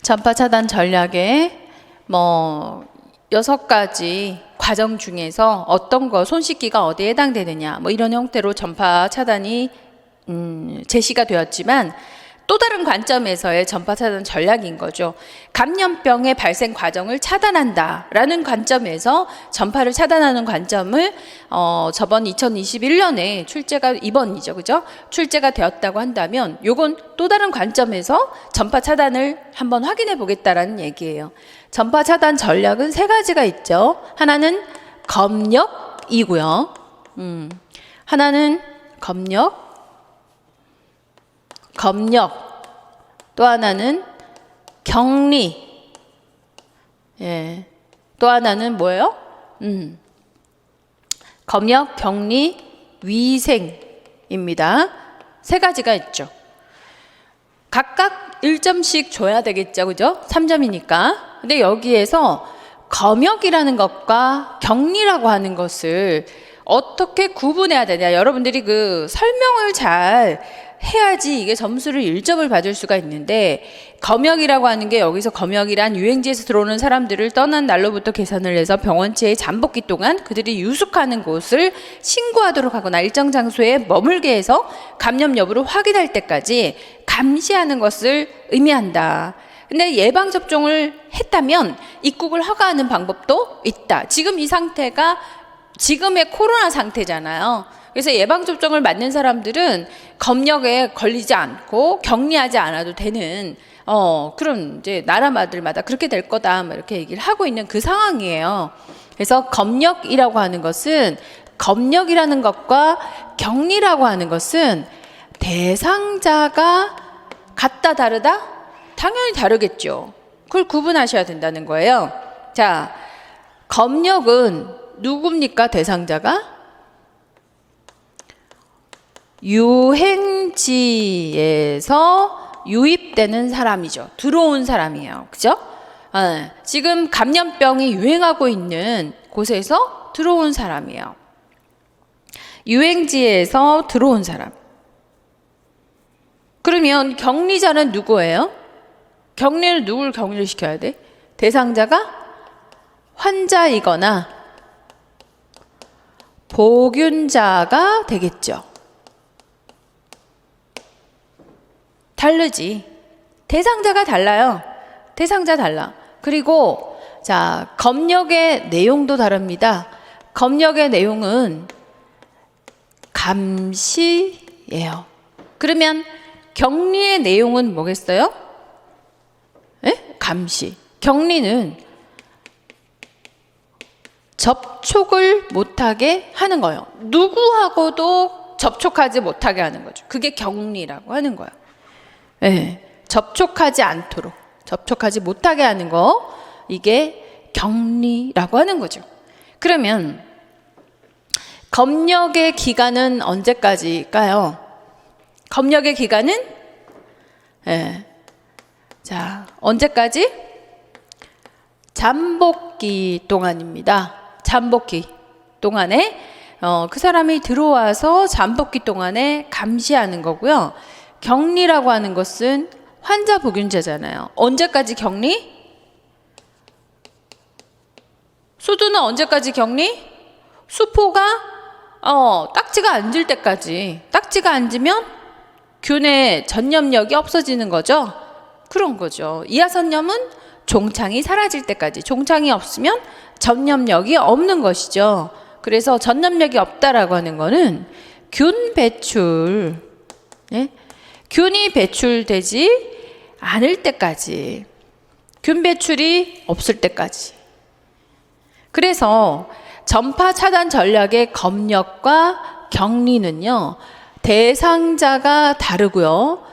전파 차단 전략에 뭐 6가지 과정 중에서 어떤 거 손 씻기가 어디에 해당되느냐 뭐 이런 형태로 전파 차단이 제시가 되었지만 또 다른 관점에서의 전파 차단 전략인 거죠. 감염병의 발생 과정을 차단한다라는 관점에서 전파를 차단하는 관점을 저번 2021년에 출제가 이번이죠, 그죠? 출제가 되었다고 한다면 요건 또 다른 관점에서 전파 차단을 한번 확인해 보겠다라는 얘기예요. 전파 차단 전략은 3가지가 있죠. 하나는 검역이고요. 하나는 검역, 또 하나는 격리, 예, 또 하나는 뭐예요? 검역, 격리, 위생입니다. 3가지가 있죠. 각각 1점씩 줘야 되겠죠, 그죠? 3점이니까. 근데 여기에서 검역이라는 것과 격리라고 하는 것을 어떻게 구분해야 되냐? 여러분들이 그 설명을 잘 해야지 이게 점수를 1점을 받을 수가 있는데, 검역이라고 하는 게 여기서 검역이란 유행지에서 들어오는 사람들을 떠난 날로부터 계산을 해서 병원체의 잠복기 동안 그들이 유숙하는 곳을 신고하도록 하거나 일정 장소에 머물게 해서 감염 여부를 확인할 때까지 감시하는 것을 의미한다. 근데 예방접종을 했다면 입국을 허가하는 방법도 있다. 지금 이 상태가 지금의 코로나 상태잖아요. 그래서 예방접종을 맞는 사람들은 검역에 걸리지 않고 격리하지 않아도 되는 그런 이제 나라마들마다 그렇게 될 거다 뭐 이렇게 얘기를 하고 있는 그 상황이에요. 그래서 검역이라고 하는 것은, 검역이라는 것과 격리라고 하는 것은 대상자가 같다 다르다? 당연히 다르겠죠. 그걸 구분하셔야 된다는 거예요. 자, 검역은 누굽니까? 대상자가? 유행지에서 유입되는 사람이죠. 들어온 사람이에요. 그죠? 지금 감염병이 유행하고 있는 곳에서 들어온 사람이에요. 유행지에서 들어온 사람. 그러면 격리자는 누구예요? 격리를 누굴 격리를 시켜야 돼? 대상자가 환자이거나 보균자가 되겠죠. 다르지. 대상자가 달라요. 대상자 달라. 그리고 자, 검역의 내용도 다릅니다. 검역의 내용은 감시예요. 그러면 격리의 내용은 뭐겠어요? 네? 감시. 격리는 접촉을 못하게 하는 거예요. 누구하고도 접촉하지 못하게 하는 거죠. 그게 격리라고 하는 거예요. 네, 접촉하지 않도록, 접촉하지 못하게 하는 거, 이게 격리라고 하는 거죠. 그러면 검역의 기간은 언제까지일까요? 검역의 기간은 자, 언제까지? 잠복기 동안입니다. 잠복기 동안에 그 사람이 들어와서 잠복기 동안에 감시하는 거고요. 격리라고 하는 것은 환자 보균자잖아요. 언제까지 격리? 수두는 언제까지 격리? 수포가 딱지가 앉을 때까지. 딱지가 앉으면 균의 전염력이 없어지는 거죠. 그런 거죠. 이하선염은 종창이 사라질 때까지, 종창이 없으면 전염력이 없는 것이죠. 그래서 전염력이 없다라고 하는 거는 균 배출, 네? 균이 배출되지 않을 때까지, 균 배출이 없을 때까지. 그래서 전파 차단 전략의 검역과 격리는요, 대상자가 다르고요,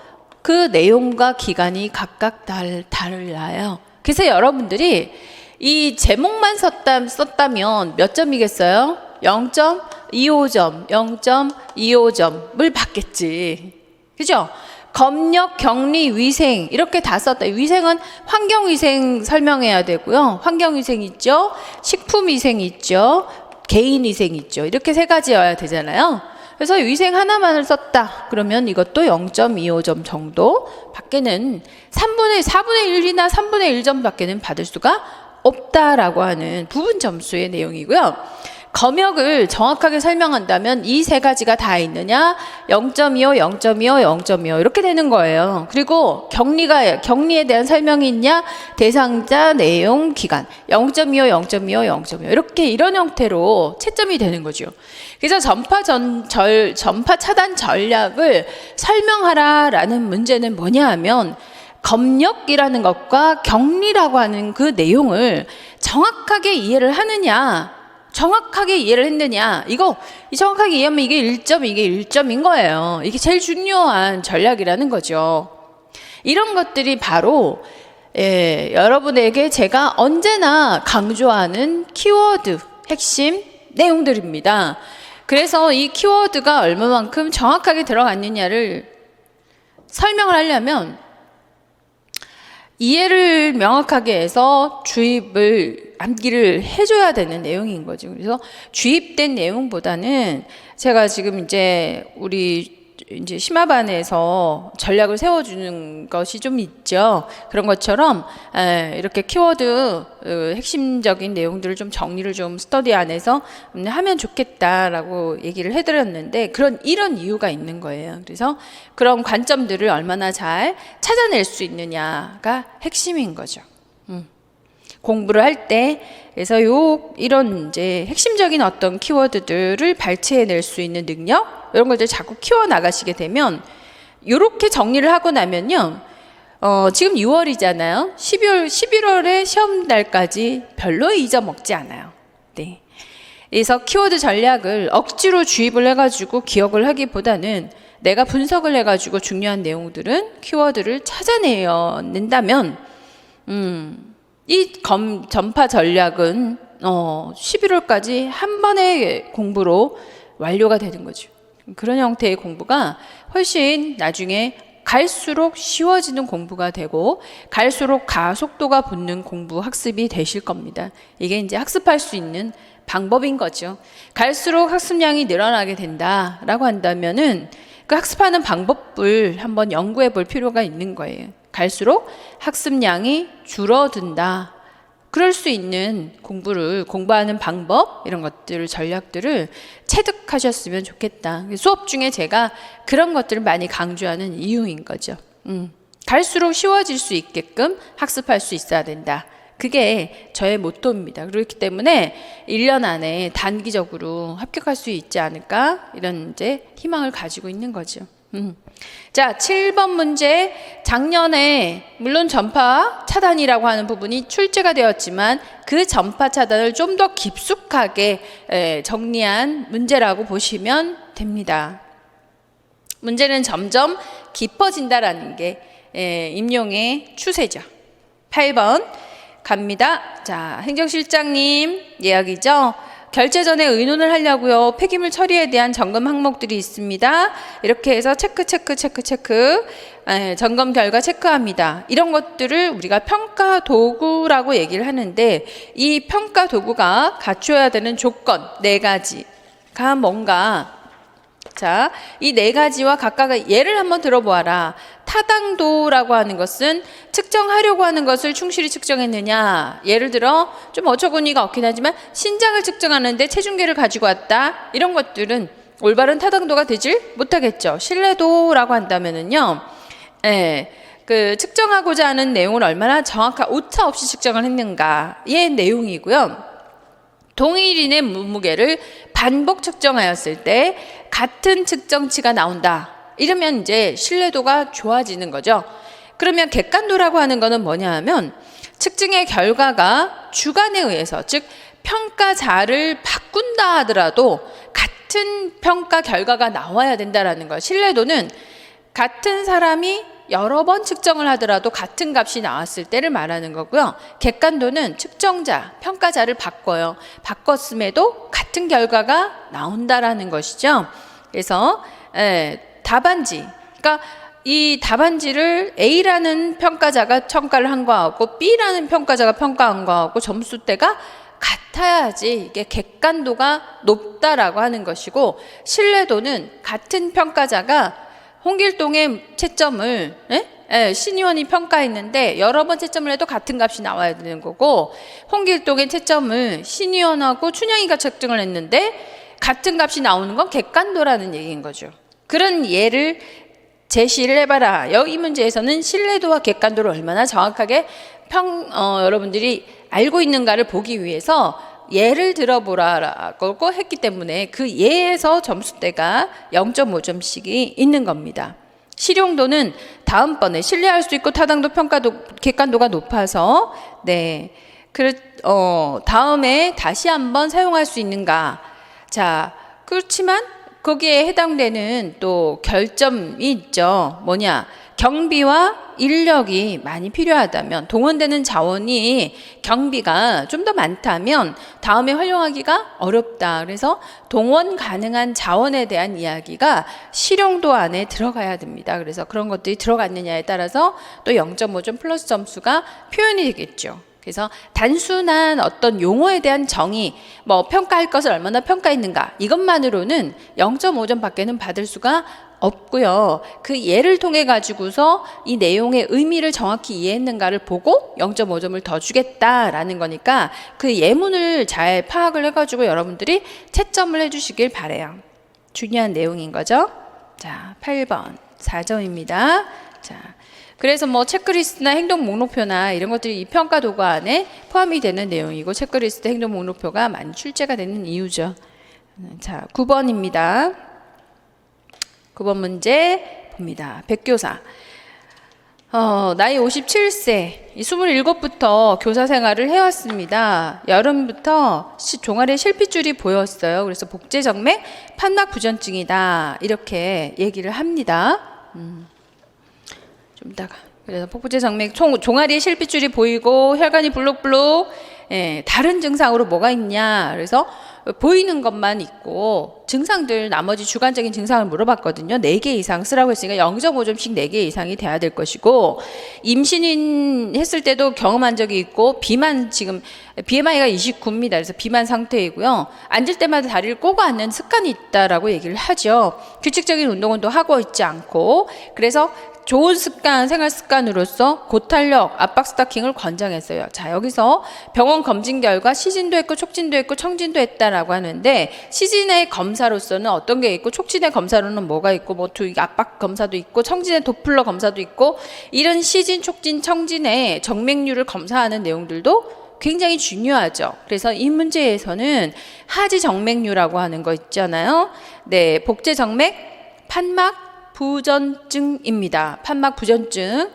그 내용과 기간이 각각 달라요. 그래서 여러분들이 이 제목만 썼다면 몇 점이겠어요? 0.25점, 0.25점을 받겠지. 그죠? 검역, 격리, 위생 이렇게 다 썼다. 위생은 환경위생 설명해야 되고요. 환경위생 있죠. 식품위생 있죠. 개인위생 있죠. 이렇게 세 가지여야 되잖아요. 그래서 위생 하나만을 썼다. 그러면 이것도 0.25점 정도 밖에는 4분의 1이나 3분의 1점 밖에는 받을 수가 없다라고 하는 부분 점수의 내용이고요. 검역을 정확하게 설명한다면 이 세 가지가 다 있느냐? 0.25, 0.25, 0.25 이렇게 되는 거예요. 그리고 격리에 대한 설명이 있냐? 대상자, 내용, 기간 0.25, 0.25, 0.25 이렇게 이런 형태로 채점이 되는 거죠. 그래서 전파 차단 전략을 설명하라라는 문제는 뭐냐 하면 검역이라는 것과 격리라고 하는 그 내용을 정확하게 이해를 하느냐, 정확하게 이해를 했느냐, 정확하게 이해하면 이게 1점, 이게 1점인 거예요. 이게 제일 중요한 전략이라는 거죠. 이런 것들이 바로 여러분에게 제가 언제나 강조하는 키워드, 핵심 내용들입니다. 그래서 이 키워드가 얼마만큼 정확하게 들어갔느냐를 설명을 하려면 이해를 명확하게 해서 주입을 암기를 해줘야 되는 내용인 거죠. 그래서 주입된 내용보다는 제가 지금 우리 심화반에서 전략을 세워주는 것이 좀 있죠. 그런 것처럼 이렇게 키워드 핵심적인 내용들을 좀 정리를 좀 스터디 안에서 하면 좋겠다라고 얘기를 해드렸는데 이런 이유가 있는 거예요. 그래서 그런 관점들을 얼마나 잘 찾아낼 수 있느냐가 핵심인 거죠. 공부를 할 때 그래서 이런 핵심적인 어떤 키워드들을 발췌해낼 수 있는 능력 이런 것들 자꾸 키워 나가시게 되면 이렇게 정리를 하고 나면요, 지금 6월이잖아요. 11월에 시험 날까지 별로 잊어먹지 않아요. 네. 그래서 키워드 전략을 억지로 주입을 해가지고 기억을 하기보다는 내가 분석을 해가지고 중요한 내용들은 키워드를 찾아내낸다면 이 전파 전략은 11월까지 한 번의 공부로 완료가 되는 거죠. 그런 형태의 공부가 훨씬 나중에 갈수록 쉬워지는 공부가 되고 갈수록 가속도가 붙는 공부 학습이 되실 겁니다. 이게 학습할 수 있는 방법인 거죠. 갈수록 학습량이 늘어나게 된다라고 한다면은 그 학습하는 방법을 한번 연구해 볼 필요가 있는 거예요. 갈수록 학습량이 줄어든다. 그럴 수 있는 공부하는 방법, 이런 것들, 전략들을 체득하셨으면 좋겠다. 수업 중에 제가 그런 것들을 많이 강조하는 이유인 거죠. 갈수록 쉬워질 수 있게끔 학습할 수 있어야 된다. 그게 저의 모토입니다. 그렇기 때문에 1년 안에 단기적으로 합격할 수 있지 않을까? 이런 희망을 가지고 있는 거죠. 자, 7번 문제. 작년에 물론 전파 차단이라고 하는 부분이 출제가 되었지만 그 전파 차단을 좀 더 깊숙하게 정리한 문제라고 보시면 됩니다. 문제는 점점 깊어진다라는 게 임용의 추세죠. 8번 갑니다. 자, 행정실장님 이야기죠. 결제 전에 의논을 하려고요. 폐기물 처리에 대한 점검 항목들이 있습니다. 이렇게 해서 체크 점검 결과 체크합니다. 이런 것들을 우리가 평가 도구라고 얘기를 하는데 이 평가 도구가 갖춰야 되는 조건 4가지가 뭔가, 자, 이 4가지와 각각의 예를 한번 들어보아라. 타당도라고 하는 것은 측정하려고 하는 것을 충실히 측정했느냐. 예를 들어 좀 어처구니가 없긴 하지만 신장을 측정하는데 체중계를 가지고 왔다. 이런 것들은 올바른 타당도가 되질 못하겠죠. 신뢰도라고 한다면은요, 그 측정하고자 하는 내용을 얼마나 오차 없이 측정을 했는가의 내용이고요. 동일인의 몸무게를 반복 측정하였을 때 같은 측정치가 나온다. 이러면 이제 신뢰도가 좋아지는 거죠. 그러면 객관도라고 하는 거는 뭐냐 하면 측정의 결과가 주관에 의해서, 즉 평가자를 바꾼다 하더라도 같은 평가 결과가 나와야 된다라는 거예요. 신뢰도는 같은 사람이 여러 번 측정을 하더라도 같은 값이 나왔을 때를 말하는 거고요. 객관도는 측정자, 평가자를 바꿔요. 바꿨음에도 같은 결과가 나온다라는 것이죠. 그래서 답안지, 그러니까 이 답안지를 A라는 평가자가 평가를 한 거하고 B라는 평가자가 평가한 거하고 점수대가 같아야지 이게 객관도가 높다라고 하는 것이고, 신뢰도는 같은 평가자가 홍길동의 채점을 신의원이 평가했는데 여러 번 채점을 해도 같은 값이 나와야 되는 거고, 홍길동의 채점을 신의원하고 춘향이가 측정을 했는데 같은 값이 나오는 건 객관도라는 얘기인 거죠. 그런 예를 제시를 해봐라. 이 문제에서는 신뢰도와 객관도를 얼마나 정확하게 여러분들이 알고 있는가를 보기 위해서 예를 들어보라고 했기 때문에 그 예에서 점수대가 0.5점씩이 있는 겁니다. 실용도는 다음번에 신뢰할 수 있고 타당도, 평가도, 객관도가 높아서 다음에 다시 한번 사용할 수 있는가. 자, 그렇지만 거기에 해당되는 또 결점이 있죠. 뭐냐? 경비와 인력이 많이 필요하다면, 동원되는 자원이 경비가 좀 더 많다면 다음에 활용하기가 어렵다. 그래서 동원 가능한 자원에 대한 이야기가 실용도 안에 들어가야 됩니다. 그래서 그런 것들이 들어갔느냐에 따라서 또 0.5점 플러스 점수가 표현이 되겠죠. 그래서 단순한 어떤 용어에 대한 정의, 평가할 것을 얼마나 평가했는가, 이것만으로는 0.5점 밖에는 받을 수가 없고요. 그 예를 통해 가지고서 이 내용의 의미를 정확히 이해했는가를 보고 0.5점을 더 주겠다라는 거니까 그 예문을 잘 파악을 해가지고 여러분들이 채점을 해주시길 바래요. 중요한 내용인 거죠. 자, 8번 4점입니다. 자, 그래서 체크리스트나 행동 목록표나 이런 것들이 이 평가 도구 안에 포함이 되는 내용이고, 체크리스트, 행동 목록표가 많이 출제가 되는 이유죠. 자, 9번입니다. 9번 문제 봅니다. 백교사. 나이 57세, 27부터 교사 생활을 해왔습니다. 여름부터 종아리에 실핏줄이 보였어요. 그래서 복제정맥 판막부전증이다. 이렇게 얘기를 합니다. 좀 이따가. 그래서 복부제정맥 종아리에 실핏줄이 보이고 혈관이 블록블록, 다른 증상으로 뭐가 있냐. 그래서 보이는 것만 있고 증상들, 나머지 주관적인 증상을 물어봤거든요. 4개 이상 쓰라고 했으니까 0.5점씩 4개 이상이 돼야 될 것이고, 임신 했을 때도 경험한 적이 있고, 지금 BMI가 29입니다. 그래서 비만 상태이고요. 앉을 때마다 다리를 꼬고 앉는 습관이 있다라고 얘기를 하죠. 규칙적인 운동은 또 하고 있지 않고, 그래서 좋은 습관, 생활 습관으로서 고탄력 압박 스타킹을 권장했어요. 자, 여기서 병원 검진 결과 시진도 했고 촉진도 했고 청진도 했다라고 하는데, 시진의 검사로서는 어떤 게 있고, 촉진의 검사로는 뭐가 있고, 압박 검사도 있고, 청진의 도플러 검사도 있고, 이런 시진, 촉진, 청진의 정맥류를 검사하는 내용들도 굉장히 중요하죠. 그래서 이 문제에서는 하지 정맥류라고 하는 거 있잖아요. 복제 정맥 판막 부전증입니다. 판막 부전증.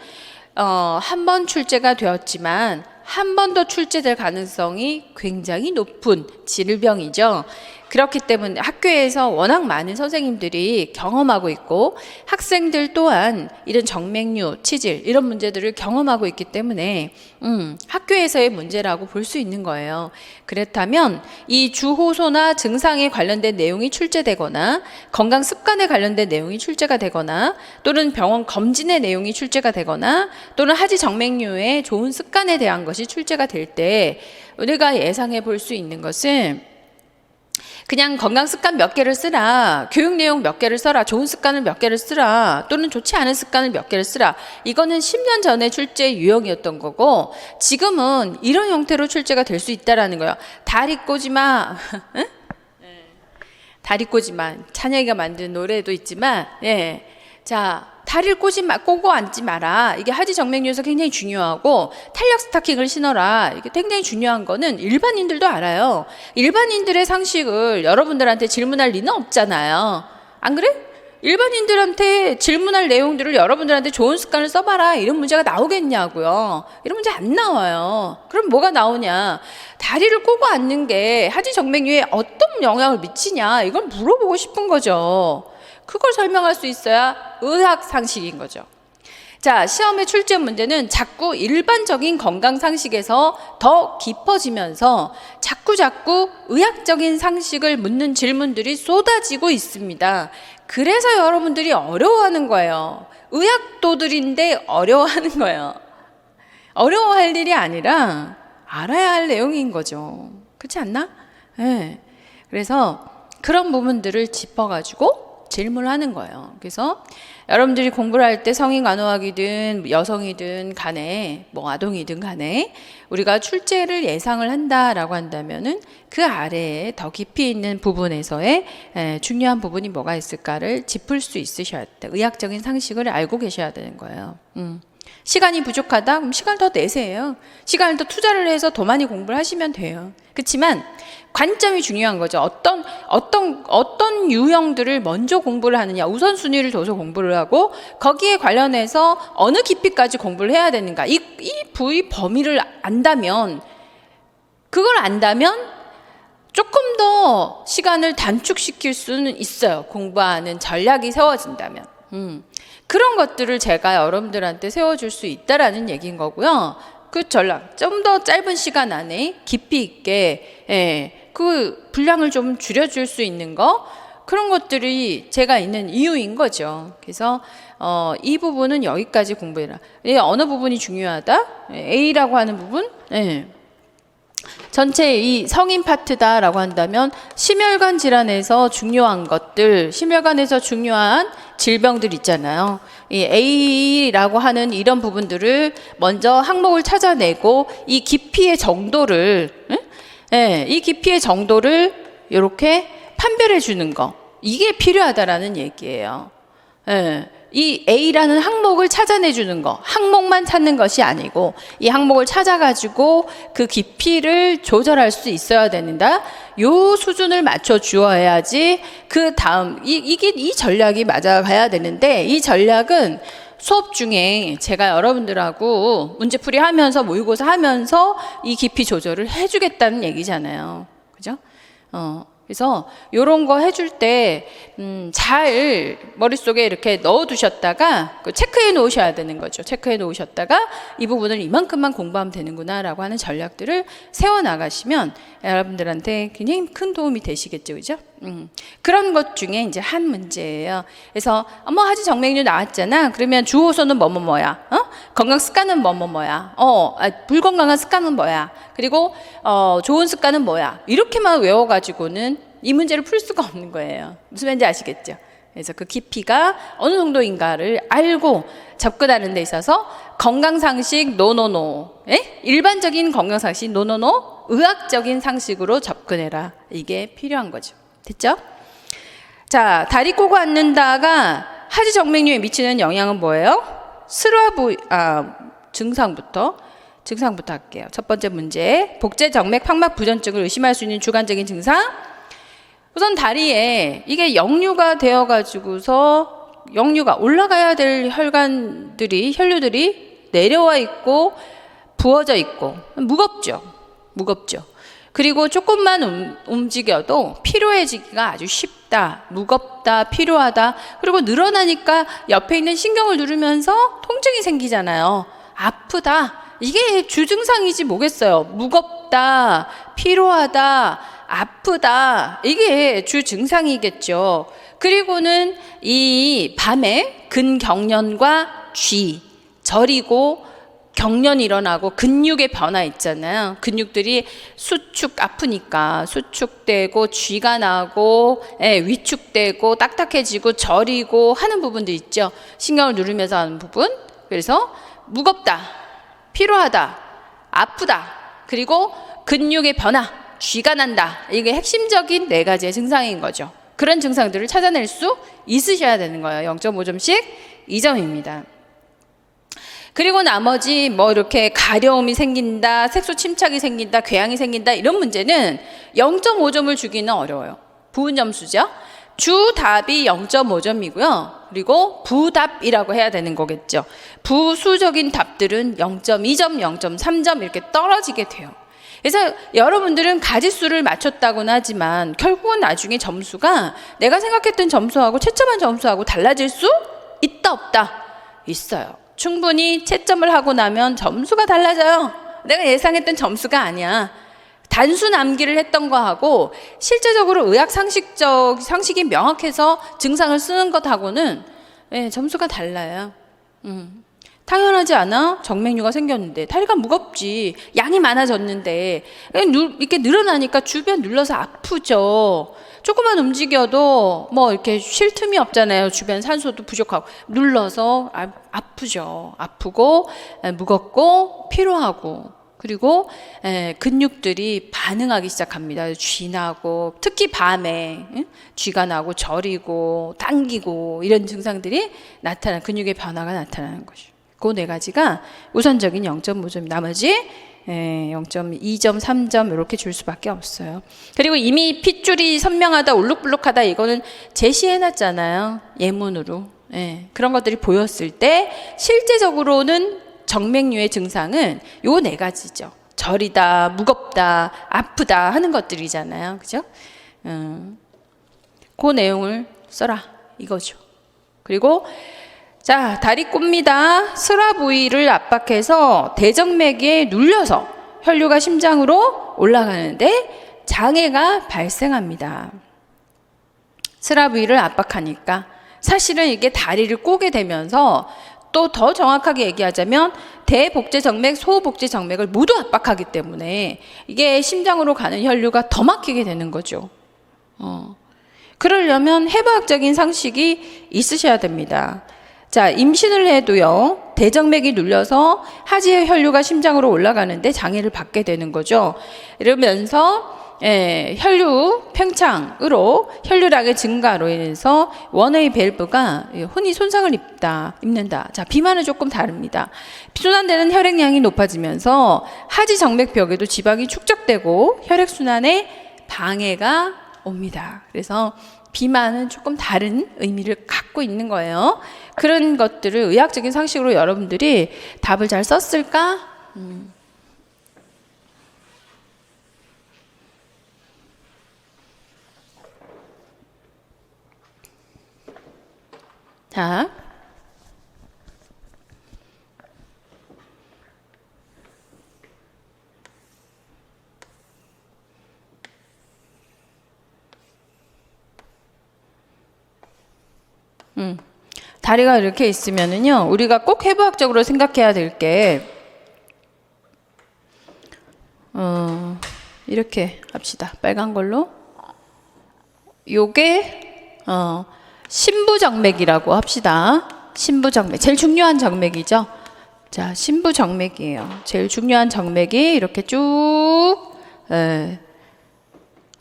한 번 출제가 되었지만 한 번 더 출제될 가능성이 굉장히 높은 질병이죠. 그렇기 때문에 학교에서 워낙 많은 선생님들이 경험하고 있고, 학생들 또한 이런 정맥류, 치질 이런 문제들을 경험하고 있기 때문에 학교에서의 문제라고 볼 수 있는 거예요. 그렇다면 이 주호소나 증상에 관련된 내용이 출제되거나, 건강 습관에 관련된 내용이 출제가 되거나, 또는 병원 검진의 내용이 출제가 되거나, 또는 하지 정맥류의 좋은 습관에 대한 것이 출제가 될 때 우리가 예상해 볼 수 있는 것은, 그냥 건강 습관 몇 개를 쓰라, 교육 내용 몇 개를 써라, 좋은 습관을 몇 개를 쓰라, 또는 좋지 않은 습관을 몇 개를 쓰라, 이거는 10년 전에 출제 유형이었던 거고, 지금은 이런 형태로 출제가 될 수 있다라는 거예요. 다리 꼬지 마. 다리 꼬지만 찬혁이가 만든 노래도 있지만, 예. 자, 다리를 꼬고 앉지 마라. 이게 하지 정맥류에서 굉장히 중요하고, 탄력 스타킹을 신어라. 이게 굉장히 중요한 거는 일반인들도 알아요. 일반인들의 상식을 여러분들한테 질문할 리는 없잖아요. 안 그래? 일반인들한테 질문할 내용들을 여러분들한테 좋은 습관을 써봐라, 이런 문제가 나오겠냐고요. 이런 문제 안 나와요. 그럼 뭐가 나오냐? 다리를 꼬고 앉는 게 하지 정맥류에 어떤 영향을 미치냐, 이걸 물어보고 싶은 거죠. 그걸 설명할 수 있어야 의학 상식인 거죠. 자, 시험의 출제 문제는 자꾸 일반적인 건강 상식에서 더 깊어지면서 자꾸 의학적인 상식을 묻는 질문들이 쏟아지고 있습니다. 그래서 여러분들이 어려워하는 거예요. 의학도들인데 어려워하는 거예요. 어려워할 일이 아니라 알아야 할 내용인 거죠. 그렇지 않나? 네. 그래서 그런 부분들을 짚어가지고 질문을 하는 거예요. 그래서 여러분들이 공부를 할 때 성인 간호학이든 여성이든 간에 뭐 아동이든 간에 우리가 출제를 예상을 한다라고 한다면은 그 아래에 더 깊이 있는 부분에서의 중요한 부분이 뭐가 있을까를 짚을 수 있으셔야 돼. 의학적인 상식을 알고 계셔야 되는 거예요. 시간이 부족하다? 그럼 시간을 더 내세요. 시간을 더 투자를 해서 더 많이 공부를 하시면 돼요. 그렇지만 관점이 중요한 거죠. 어떤 유형들을 먼저 공부를 하느냐, 우선순위를 둬서 공부를 하고 거기에 관련해서 어느 깊이까지 공부를 해야 되는가, 이 부위 범위를 안다면, 그걸 안다면 조금 더 시간을 단축시킬 수는 있어요. 공부하는 전략이 세워진다면. 그런 것들을 제가 여러분들한테 세워줄 수 있다라는 얘기인 거고요. 그 전략, 좀 더 짧은 시간 안에 깊이 있게 그 분량을 좀 줄여줄 수 있는 거, 그런 것들이 제가 있는 이유인 거죠. 그래서 이 부분은 여기까지 공부해라. 어느 부분이 중요하다? A라고 하는 부분? 전체 이 성인 파트다라고 한다면 심혈관 질환에서 중요한 것들, 심혈관에서 중요한 질병들 있잖아요. 이 A라고 하는 이런 부분들을 먼저 항목을 찾아내고 이 깊이의 정도를, 이 깊이의 정도를 이렇게 판별해 주는 거, 이게 필요하다라는 얘기예요. 이 A라는 항목을 찾아내 주는 거, 항목만 찾는 것이 아니고 이 항목을 찾아가지고 그 깊이를 조절할 수 있어야 된다. 요 수준을 맞춰 주어야지 그 다음 이 전략이 맞아가야 되는데, 이 전략은 수업 중에 제가 여러분들하고 문제풀이 하면서 모의고사 하면서 이 깊이 조절을 해주겠다는 얘기잖아요. 그죠? 그래서 요런 거 해줄 때 잘 머릿속에 이렇게 넣어두셨다가 체크해 놓으셔야 되는 거죠. 체크해 놓으셨다가 이 부분을 이만큼만 공부하면 되는구나 라고 하는 전략들을 세워나가시면 여러분들한테 굉장히 큰 도움이 되시겠죠. 그죠? 그런 것 중에 이제 한 문제예요. 그래서 하지 정맥류 나왔잖아. 그러면 주호소는 뭐야? 건강 습관은 뭐야? 불건강한 습관은 뭐야? 그리고 좋은 습관은 뭐야? 이렇게만 외워가지고는 이 문제를 풀 수가 없는 거예요. 무슨 말인지 아시겠죠? 그래서 그 깊이가 어느 정도인가를 알고 접근하는 데 있어서 건강상식 노노노, 일반적인 건강상식 노노노, 의학적인 상식으로 접근해라. 이게 필요한 거죠. 됐죠? 자, 다리 꼬고 앉는다가 하지 정맥류에 미치는 영향은 뭐예요? 증상부터 할게요. 첫 번째 문제, 복제 정맥 판막 부전증을 의심할 수 있는 주관적인 증상. 우선 다리에 이게 역류가 되어가지고서 역류가 올라가야 될 혈류들이 내려와 있고 부어져 있고 무겁죠. 그리고 조금만 움직여도 피로해지기가 아주 쉽다, 무겁다, 피로하다. 그리고 늘어나니까 옆에 있는 신경을 누르면서 통증이 생기잖아요. 아프다. 이게 주증상이지 뭐겠어요. 무겁다, 피로하다, 아프다. 이게 주증상이겠죠. 그리고는 이 밤에 근경련과 저리고 경련이 일어나고 근육의 변화 있잖아요. 근육들이 아프니까 수축되고 쥐가 나고 위축되고 딱딱해지고 저리고 하는 부분도 있죠. 신경을 누르면서 하는 부분. 그래서 무겁다, 피로하다, 아프다, 그리고 근육의 변화, 쥐가 난다. 이게 핵심적인 4가지의 증상인 거죠. 그런 증상들을 찾아낼 수 있으셔야 되는 거예요. 0.5점씩 2점입니다. 그리고 나머지 뭐 이렇게 가려움이 생긴다, 색소 침착이 생긴다, 궤양이 생긴다 이런 문제는 0.5점을 주기는 어려워요. 부분 점수죠. 주 답이 0.5점이고요. 그리고 부답이라고 해야 되는 거겠죠. 부수적인 답들은 0.2점, 0.3점 이렇게 떨어지게 돼요. 그래서 여러분들은 가지수를 맞췄다고는 하지만 결국은 나중에 점수가 내가 생각했던 점수하고 채점한 점수하고 달라질 수 있다 없다? 있어요. 충분히 채점을 하고 나면 점수가 달라져요. 내가 예상했던 점수가 아니야. 단순 암기를 했던 거하고 실제적으로 의학 상식이 명확해서 증상을 쓰는 것하고는 점수가 달라요. 당연하지 않아? 정맥류가 생겼는데 다리가 무겁지, 양이 많아졌는데 이렇게 늘어나니까 주변 눌러서 아프죠. 조금만 움직여도 뭐 이렇게 쉴 틈이 없잖아요. 주변 산소도 부족하고 눌러서 아프죠. 아프고 무겁고 피로하고, 그리고 근육들이 반응하기 시작합니다. 쥐나고, 특히 밤에 쥐가 나고 저리고 당기고 이런 증상들이 근육의 변화가 나타나는 거죠. 그 네 가지가 우선적인 0.5점, 나머지 0.2점, 3점 이렇게 줄 수밖에 없어요. 그리고 이미 핏줄이 선명하다, 울룩불룩하다 이거는 제시해놨잖아요. 예문으로. 그런 것들이 보였을 때 실제적으로는 정맥류의 증상은 요 네 가지죠. 저리다, 무겁다, 아프다 하는 것들이잖아요. 그죠? 그 내용을 써라 이거죠. 그리고 자, 다리 꼽니다. 스라 부위를 압박해서 대정맥에 눌려서 혈류가 심장으로 올라가는데 장애가 발생합니다. 스라 부위를 압박하니까 사실은 이게 다리를 꼬게 되면서 또 더 정확하게 얘기하자면 대복제정맥, 소복제정맥을 모두 압박하기 때문에 이게 심장으로 가는 혈류가 더 막히게 되는 거죠. 그러려면 해부학적인 상식이 있으셔야 됩니다. 자, 임신을 해도요, 대정맥이 눌려서 하지의 혈류가 심장으로 올라가는데 장애를 받게 되는 거죠. 이러면서 혈류 팽창으로 혈류량의 증가로 인해서 원웨이 밸브가 흔히 손상을 입는다. 자, 비만은 조금 다릅니다. 순환되는 혈액량이 높아지면서 하지 정맥벽에도 지방이 축적되고 혈액순환에 방해가 옵니다. 그래서 비만은 조금 다른 의미를 갖고 있는 거예요. 그런 것들을 의학적인 상식으로 여러분들이 답을 잘 썼을까? 자, 다리가 이렇게 있으면은요, 우리가 꼭 해부학적으로 생각해야 될 게, 이렇게 합시다. 빨간 걸로. 요게, 신부정맥이라고 합시다. 신부정맥. 제일 중요한 정맥이죠. 자, 신부정맥이에요. 제일 중요한 정맥이 이렇게 쭉,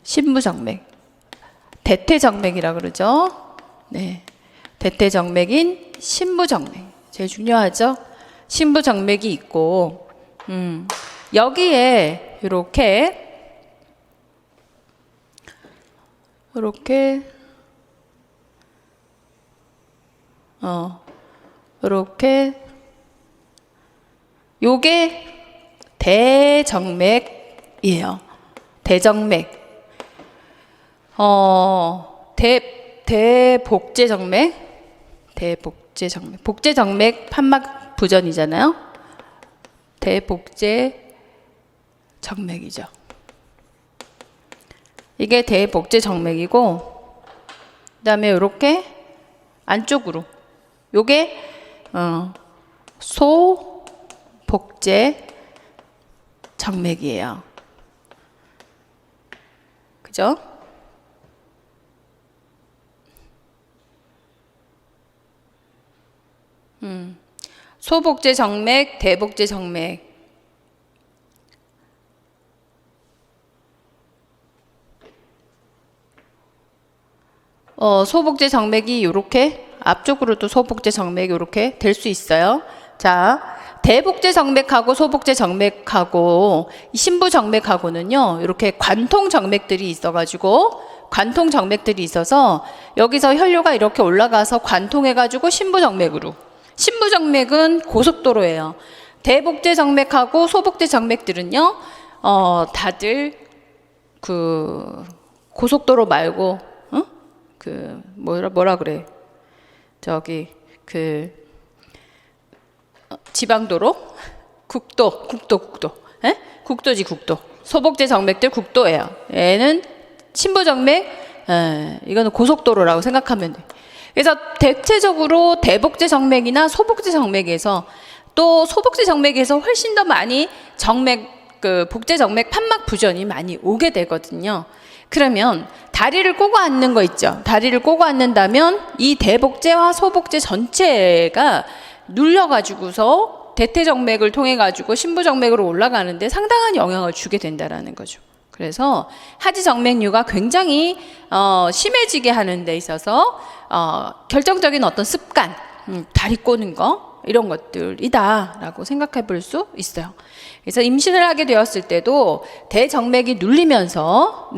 신부정맥. 대퇴정맥이라고 그러죠. 네. 대퇴정맥인 신부정맥. 제일 중요하죠. 신부정맥이 있고, 여기에 이렇게 요게 대정맥이에요. 대정맥. 대복제정맥. 복제정맥 판막 부전이잖아요. 대복제정맥이죠. 이게 대복제정맥이고, 그다음에 이렇게 안쪽으로 요게 소복제정맥이에요. 그죠? 소복제정맥, 대복제정맥. 소복제 정맥이 이렇게 앞쪽으로도 소복제 정맥이 이렇게 될 수 있어요. 자, 대복제 정맥하고 소복제 정맥하고 신부 정맥하고는요, 이렇게 관통 정맥들이 있어가지고 관통 정맥들이 있어서 여기서 혈류가 이렇게 올라가서 관통해가지고 신부 정맥으로. 신부 정맥은 고속도로예요. 대복제 정맥하고 소복제 정맥들은요, 다들 그 고속도로 말고, 그 뭐라 그래? 저기 그 지방도로, 국도. 에? 국도지 국도. 소복제 정맥들 국도예요. 얘는 신부 정맥, 이거는 고속도로라고 생각하면 돼. 그래서 대체적으로 대복제 정맥이나 소복제 정맥에서 또 소복제 정맥에서 훨씬 더 많이 복제 정맥 판막 부전이 많이 오게 되거든요. 그러면 다리를 꼬고 앉는 거 있죠. 다리를 꼬고 앉는다면 이 대복제와 소복제 전체가 눌려가지고서 대퇴정맥을 통해 가지고 신부정맥으로 올라가는데 상당한 영향을 주게 된다라는 거죠. 그래서 하지정맥류가 굉장히 심해지게 하는 데 있어서 결정적인 어떤 습관, 다리 꼬는 거 이런 것들이다라고 생각해 볼 수 있어요. 그래서 임신을 하게 되었을 때도 대정맥이 눌리면서,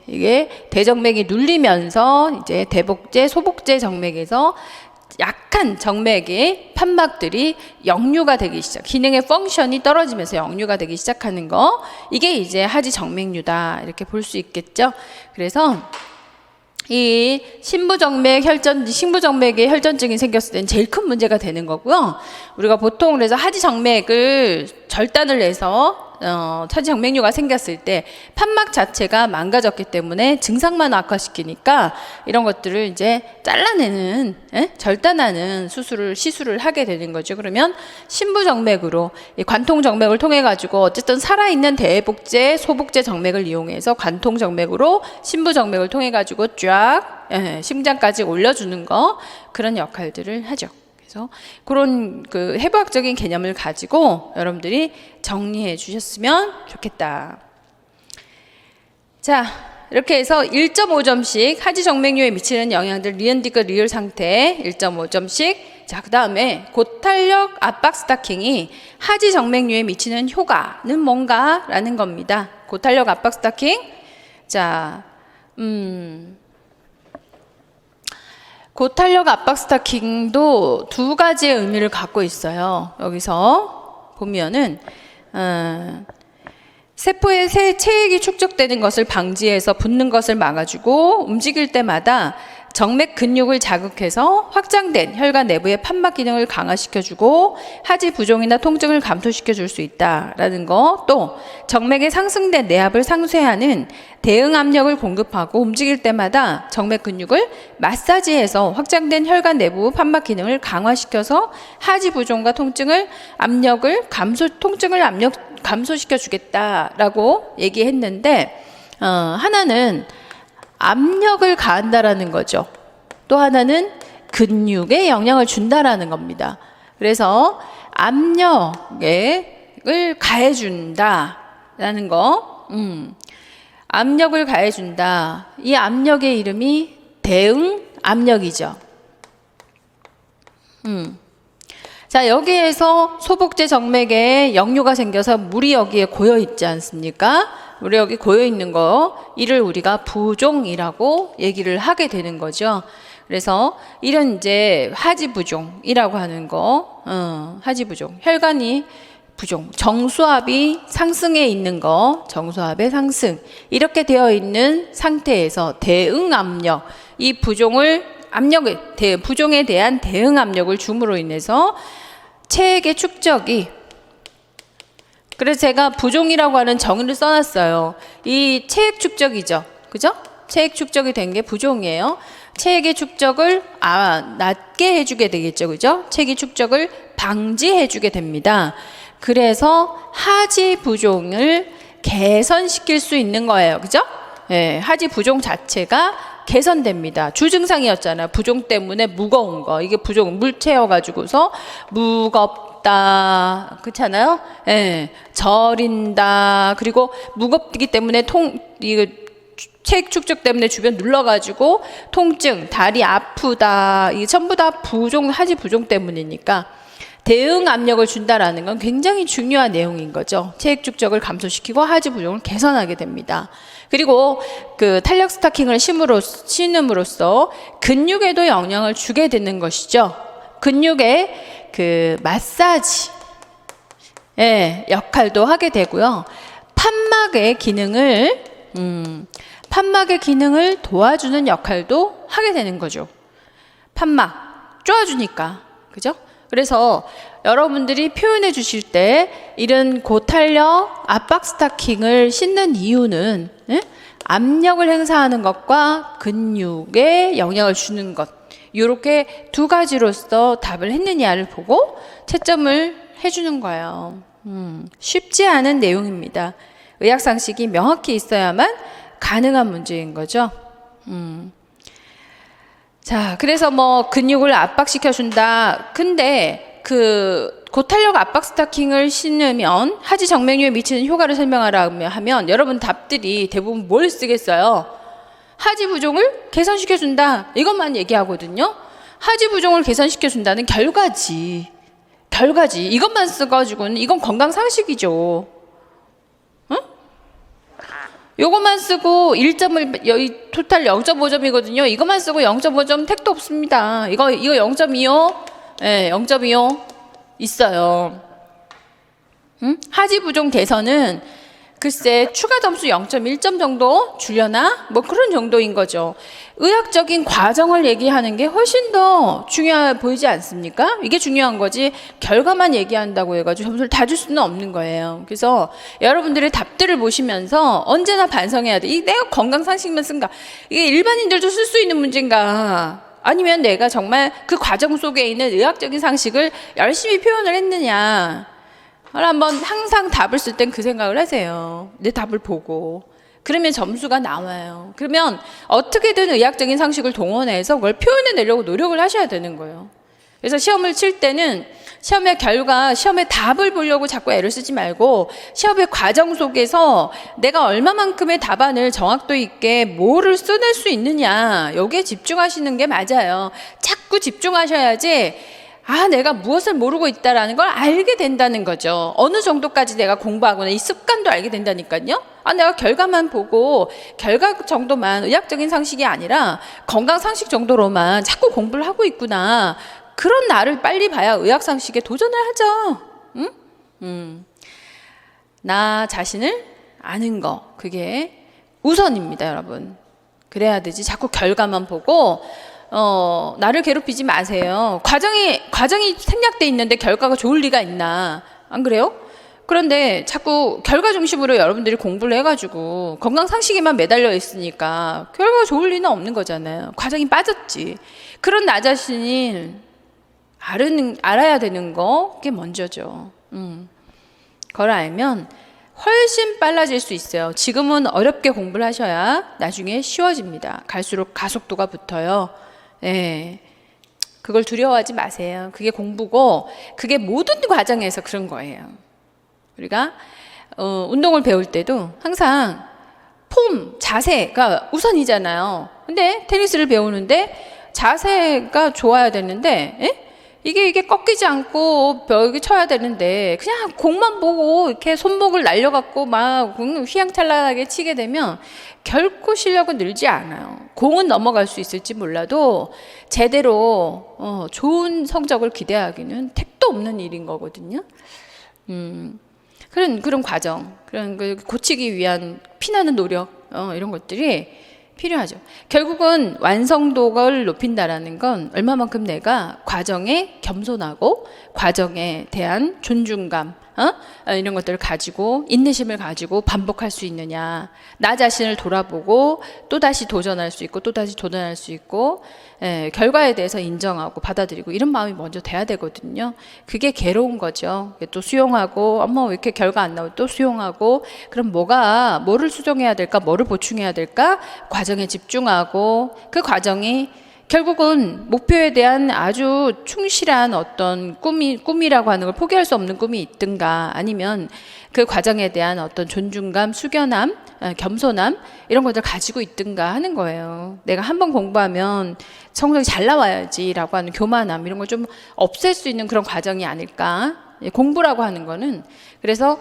이게 대정맥이 눌리면서 이제 대복제, 소복제 정맥에서 약한 정맥의 판막들이 역류가 되기 시작, 기능의 펑션이 떨어지면서 역류가 되기 시작하는 거, 이게 이제 하지 정맥류다 이렇게 볼 수 있겠죠. 그래서 이 신부정맥 신부정맥에 혈전증이 생겼을 때는 제일 큰 문제가 되는 거고요. 우리가 보통 그래서 하지정맥을 절단을 해서 하지정맥류가 생겼을 때 판막 자체가 망가졌기 때문에 증상만 악화시키니까 이런 것들을 이제 잘라내는, 절단하는 시술을 하게 되는 거죠. 그러면 신부정맥으로 이 관통정맥을 통해 가지고 어쨌든 살아있는 대복제, 소복제 정맥을 이용해서 관통정맥으로 신부정맥을 통해 가지고 쫙 심장까지 올려주는 거, 그런 역할들을 하죠. 그래서 그런 그 해부학적인 개념을 가지고 여러분들이 정리해 주셨으면 좋겠다. 자, 이렇게 해서 1.5점씩 하지정맥류에 미치는 영향들, 리은디그 리을 상태 1.5점씩. 자, 그 다음에 고탄력 압박 스타킹이 하지정맥류에 미치는 효과는 뭔가라는 겁니다. 고탄력 압박 스타킹. 자, 고탄력 압박 스타킹도 두 가지의 의미를 갖고 있어요. 여기서 보면은 세포에 체액이 축적되는 것을 방지해서 붓는 것을 막아주고, 움직일 때마다 정맥 근육을 자극해서 확장된 혈관 내부의 판막 기능을 강화시켜주고 하지 부종이나 통증을 감소시켜 줄 수 있다라는 거, 또 정맥에 상승된 내압을 상쇄하는 대응 압력을 공급하고 움직일 때마다 정맥 근육을 마사지해서 확장된 혈관 내부 판막 기능을 강화시켜서 하지 부종과 통증을 감소시켜 주겠다라고 얘기했는데, 하나는 압력을 가한다라는 거죠. 또 하나는 근육에 영향을 준다라는 겁니다. 그래서 압력을 가해준다라는 거, 압력을 가해준다. 이 압력의 이름이 대응 압력이죠. 자, 여기에서 소복제 정맥에 역류가 생겨서 물이 여기에 고여 있지 않습니까? 물이 여기 고여 있는 거, 이를 우리가 부종이라고 얘기를 하게 되는 거죠. 그래서 이런 이제 하지부종이라고 하는 거, 하지부종, 혈관이 부종, 정수압이 상승해 있는 거, 정수압의 상승, 이렇게 되어 있는 상태에서 대응 압력, 이 부종에 대한 대응 압력을 줌으로 인해서 체액의 축적이, 그래서 제가 부종이라고 하는 정의를 써놨어요. 이 체액 축적이죠. 그죠? 체액 축적이 된 게 부종이에요. 체액의 축적을 낮게 해주게 되겠죠. 그죠? 체액의 축적을 방지해주게 됩니다. 그래서 하지 부종을 개선시킬 수 있는 거예요. 그죠? 하지 부종 자체가 개선됩니다. 주증상이었잖아요. 부종 때문에 무거운 거. 이게 부종, 물체여가지고서 무겁다. 그렇잖아요? 저린다. 그리고 무겁기 때문에 체액 축적 때문에 주변 눌러가지고 통증, 다리 아프다, 이게 전부 다 하지 부종 때문이니까 대응 압력을 준다라는 건 굉장히 중요한 내용인 거죠. 체액 축적을 감소시키고 하지 부종을 개선하게 됩니다. 그리고 그 탄력 스타킹을 신음으로써 근육에도 영향을 주게 되는 것이죠. 근육의 그 마사지 역할도 하게 되고요. 판막의 기능을 도와주는 역할도 하게 되는 거죠. 판막 쪼아주니까, 그죠? 그래서 여러분들이 표현해 주실 때 이런 고탄력 압박 스타킹을 신는 이유는 압력을 행사하는 것과 근육에 영향을 주는 것, 이렇게 두 가지로서 답을 했느냐를 보고 채점을 해주는 거예요. 쉽지 않은 내용입니다. 의학상식이 명확히 있어야만 가능한 문제인 거죠. 자, 그래서 뭐 근육을 압박시켜준다. 근데 그 고탄력 압박 스타킹을 신으면 하지 정맥류에 미치는 효과를 설명하라 하면 여러분 답들이 대부분 뭘 쓰겠어요? 하지 부종을 개선시켜준다. 이것만 얘기하거든요. 하지 부종을 개선시켜준다는 결과지. 이것만 써가지고는 이건 건강 상식이죠. 요것만 쓰고 1점을 여기 토탈 0.5점이거든요. 이것만 쓰고 0.5점 택도 없습니다. 이거 0.25? 네, 0.25 있어요. 하지 부종 개선은 글쎄 추가 점수 0.1점 정도 주려나? 뭐 그런 정도인 거죠. 의학적인 과정을 얘기하는 게 훨씬 더 중요해 보이지 않습니까? 이게 중요한 거지 결과만 얘기한다고 해가지고 점수를 다 줄 수는 없는 거예요. 그래서 여러분들의 답들을 보시면서 언제나 반성해야 돼. 이 내가 건강 상식만 쓴가? 이게 일반인들도 쓸 수 있는 문제인가? 아니면 내가 정말 그 과정 속에 있는 의학적인 상식을 열심히 표현을 했느냐? 한번 항상 답을 쓸 땐 그 생각을 하세요. 내 답을 보고. 그러면 점수가 나와요. 그러면 어떻게든 의학적인 상식을 동원해서 그걸 표현해내려고 노력을 하셔야 되는 거예요. 그래서 시험을 칠 때는 시험의 결과, 시험의 답을 보려고 자꾸 애를 쓰지 말고 시험의 과정 속에서 내가 얼마만큼의 답안을 정확도 있게 뭐를 써낼 수 있느냐, 여기에 집중하시는 게 맞아요. 자꾸 집중하셔야지 내가 무엇을 모르고 있다라는 걸 알게 된다는 거죠. 어느 정도까지 내가 공부하거나 이 습관도 알게 된다니까요. 내가 결과만 보고 결과 정도만 의학적인 상식이 아니라 건강 상식 정도로만 자꾸 공부를 하고 있구나. 그런 나를 빨리 봐야 의학 상식에 도전을 하죠. 나 자신을 아는 거, 그게 우선입니다, 여러분. 그래야 되지. 자꾸 결과만 보고 나를 괴롭히지 마세요. 과정이 생략돼 있는데 결과가 좋을 리가 있나? 안 그래요? 그런데 자꾸 결과 중심으로 여러분들이 공부를 해가지고 건강 상식에만 매달려 있으니까 결과가 좋을 리는 없는 거잖아요. 과정이 빠졌지. 그런 나 자신이 알아야 되는 거, 그게 먼저죠. 그걸 알면 훨씬 빨라질 수 있어요. 지금은 어렵게 공부를 하셔야 나중에 쉬워집니다. 갈수록 가속도가 붙어요. 네. 그걸 두려워하지 마세요. 그게 공부고 그게 모든 과정에서 그런 거예요. 우리가 운동을 배울 때도 항상 폼, 자세가 우선이잖아요. 근데 테니스를 배우는데 자세가 좋아야 되는데 이게 꺾이지 않고 벽에 쳐야 되는데 그냥 공만 보고 이렇게 손목을 날려갖고 막 휘황찬란하게 치게 되면 결코 실력은 늘지 않아요. 공은 넘어갈 수 있을지 몰라도 제대로 좋은 성적을 기대하기는 택도 없는 일인 거거든요. 그런 과정, 그런 고치기 위한 피나는 노력, 이런 것들이 필요하죠. 결국은 완성도를 높인다라는 건 얼마만큼 내가 과정에 겸손하고 과정에 대한 존중감, 이런 것들을 가지고 인내심을 가지고 반복할 수 있느냐. 나 자신을 돌아보고 또다시 도전할 수 있고 또다시 도전할 수 있고 결과에 대해서 인정하고 받아들이고 이런 마음이 먼저 돼야 되거든요. 그게 괴로운 거죠. 또 수용하고 왜 이렇게 결과 안 나오고 또 수용하고 그럼 뭐를 수정해야 될까, 뭐를 보충해야 될까, 과정에 집중하고 그 과정이 결국은 목표에 대한 아주 충실한 어떤 꿈이라고 하는 걸 포기할 수 없는 꿈이 있든가, 아니면 그 과정에 대한 어떤 존중감, 숙연함, 겸손함 이런 것들 가지고 있든가 하는 거예요. 내가 한번 공부하면 성적이 잘 나와야지라고 하는 교만함 이런 걸 좀 없앨 수 있는 그런 과정이 아닐까. 공부라고 하는 거는. 그래서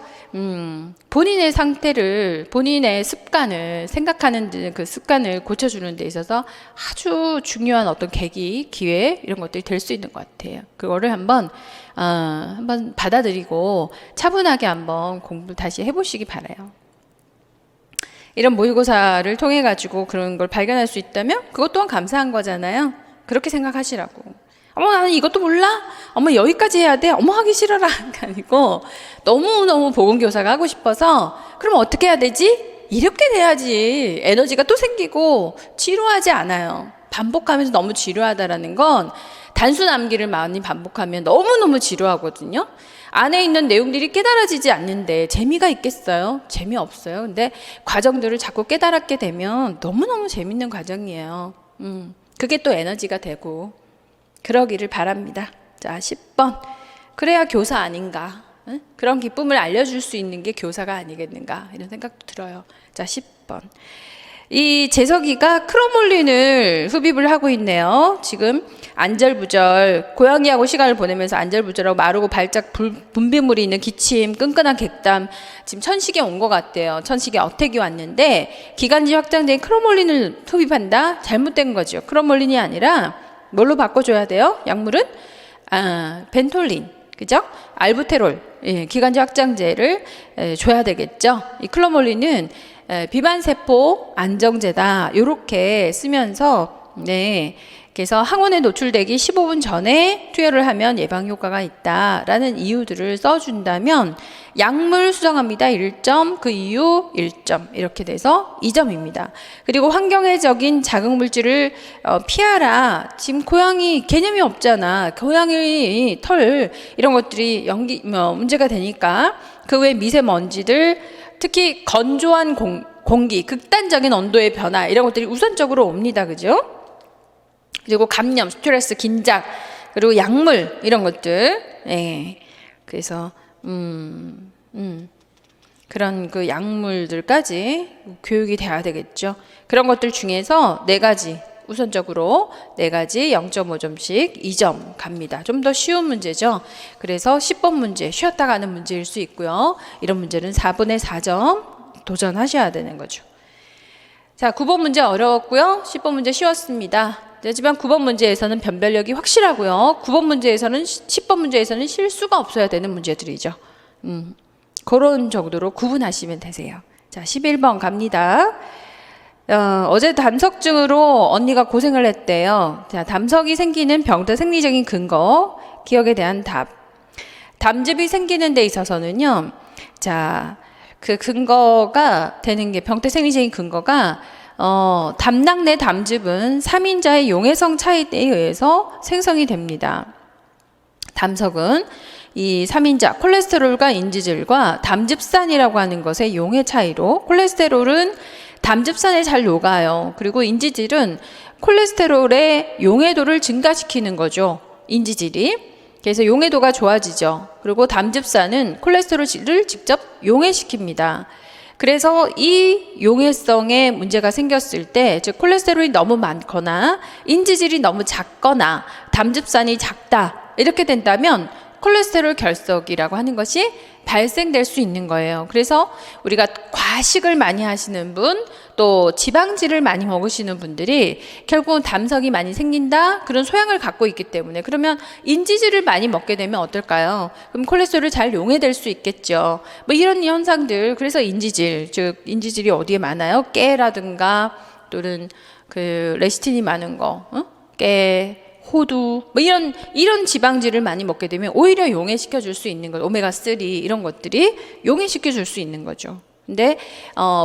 본인의 상태를, 본인의 습관을, 생각하는 그 습관을 고쳐주는 데 있어서 아주 중요한 어떤 계기, 기회 이런 것들이 될 수 있는 것 같아요. 그거를 한번 받아들이고 차분하게 한번 공부를 다시 해보시기 바라요. 이런 모의고사를 통해 가지고 그런 걸 발견할 수 있다면 그것 또한 감사한 거잖아요. 그렇게 생각하시라고. 어머, 나는 이것도 몰라? 어머, 여기까지 해야 돼? 어머, 하기 싫어라. 아니고 너무너무 보건교사가 하고 싶어서 그럼 어떻게 해야 되지? 이렇게 돼야지 에너지가 또 생기고 지루하지 않아요. 반복하면서 너무 지루하다라는 건 단순 암기를 많이 반복하면 너무너무 지루하거든요. 안에 있는 내용들이 깨달아지지 않는데 재미가 있겠어요? 재미없어요. 근데 과정들을 자꾸 깨달았게 되면 너무너무 재밌는 과정이에요. 그게 또 에너지가 되고 그러기를 바랍니다. 자, 10번. 그래야 교사 아닌가? 응? 그런 기쁨을 알려줄 수 있는 게 교사가 아니겠는가? 이런 생각도 들어요. 자, 10번. 이 재석이가 크로몰린을 흡입을 하고 있네요. 지금 안절부절, 고양이하고 시간을 보내면서 안절부절하고 마르고 발작 분비물이 있는 기침, 끈끈한 객담, 지금 천식이 온 것 같대요. 천식이 어택이 왔는데 기관지 확장된 크로몰린을 흡입한다? 잘못된 거죠. 크로몰린이 아니라 뭘로 바꿔줘야 돼요? 약물은? 벤톨린, 그죠? 알부테롤, 기관지 확장제를 줘야 되겠죠. 이 클로몰린은 비만세포 안정제다. 요렇게 쓰면서, 그래서 항원에 노출되기 15분 전에 투여를 하면 예방 효과가 있다라는 이유들을 써준다면 약물 수정합니다. 1점, 그 이유 1점 이렇게 돼서 2점입니다. 그리고 환경해적인 자극물질을 피하라. 지금 고양이 개념이 없잖아. 고양이 털 이런 것들이 문제가 되니까 그 외 미세먼지들 특히 건조한 공기, 극단적인 온도의 변화 이런 것들이 우선적으로 옵니다. 그죠? 그리고 감염, 스트레스, 긴장, 그리고 약물 이런 것들. 그래서 그런 그 약물들까지 교육이 돼야 되겠죠. 그런 것들 중에서 4가지 우선적으로 4가지 0.5점씩 2점 갑니다. 좀 더 쉬운 문제죠. 그래서 10번 문제 쉬었다 가는 문제일 수 있고요. 이런 문제는 4분의 4점 도전하셔야 되는 거죠. 자, 9번 문제 어려웠고요. 10번 문제 쉬웠습니다. 하지만 9번 문제에서는 변별력이 확실하고요. 9번 문제에서는 10번 문제에서는 실수가 없어야 되는 문제들이죠. 그런 정도로 구분하시면 되세요. 자, 11번 갑니다. 어제 담석증으로 언니가 고생을 했대요. 자, 담석이 생기는 병의 생리적인 근거, 기억에 대한 답. 담즙이 생기는 데 있어서는요. 자, 그 근거가 되는 게 병의 생리적인 근거가 담낭 내 담즙은 3인자의 용해성 차이에 의해서 생성이 됩니다. 담석은 이 3인자 콜레스테롤과 인지질과 담즙산이라고 하는 것의 용해 차이로 콜레스테롤은 담즙산에 잘 녹아요. 그리고 인지질은 콜레스테롤의 용해도를 증가시키는 거죠. 인지질이. 그래서 용해도가 좋아지죠. 그리고 담즙산은 콜레스테롤을 직접 용해시킵니다. 그래서 이 용해성에 문제가 생겼을 때, 즉 콜레스테롤이 너무 많거나 인지질이 너무 작거나 담즙산이 작다 이렇게 된다면 콜레스테롤 결석이라고 하는 것이 발생될 수 있는 거예요. 그래서 우리가 과식을 많이 하시는 분, 또 지방질을 많이 먹으시는 분들이 결국은 담석이 많이 생긴다 그런 소양을 갖고 있기 때문에, 그러면 인지질을 많이 먹게 되면 어떨까요? 그럼 콜레스테롤이 잘 용해될 수 있겠죠. 뭐 이런 현상들. 그래서 인지질, 즉 인지질이 어디에 많아요? 깨라든가 또는 그 레시틴이 많은 거, 깨, 호두, 뭐 이런 지방질을 많이 먹게 되면 오히려 용해시켜 줄 수 있는 거, 오메가3 이런 것들이 용해시켜 줄 수 있는 거죠. 근데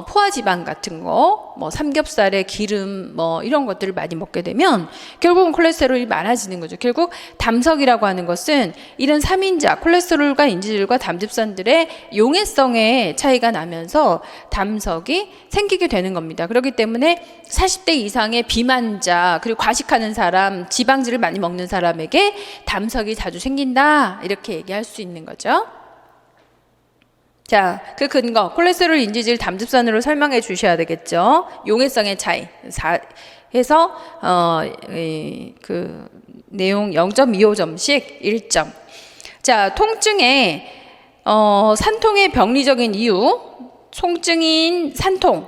포화지방 같은 거, 뭐 삼겹살에 기름 뭐 이런 것들을 많이 먹게 되면 결국은 콜레스테롤이 많아지는 거죠. 결국 담석이라고 하는 것은 이런 삼인자 콜레스테롤과 인지질과 담즙산들의 용해성의 차이가 나면서 담석이 생기게 되는 겁니다. 그렇기 때문에 40대 이상의 비만자 그리고 과식하는 사람, 지방질을 많이 먹는 사람에게 담석이 자주 생긴다 이렇게 얘기할 수 있는 거죠. 자, 그 근거 콜레스테롤, 인지질, 담즙산으로 설명해 주셔야 되겠죠. 용해성의 차이 해서 그 내용 0.25점씩 1점. 자, 통증에 산통의 병리적인 이유, 통증인 산통,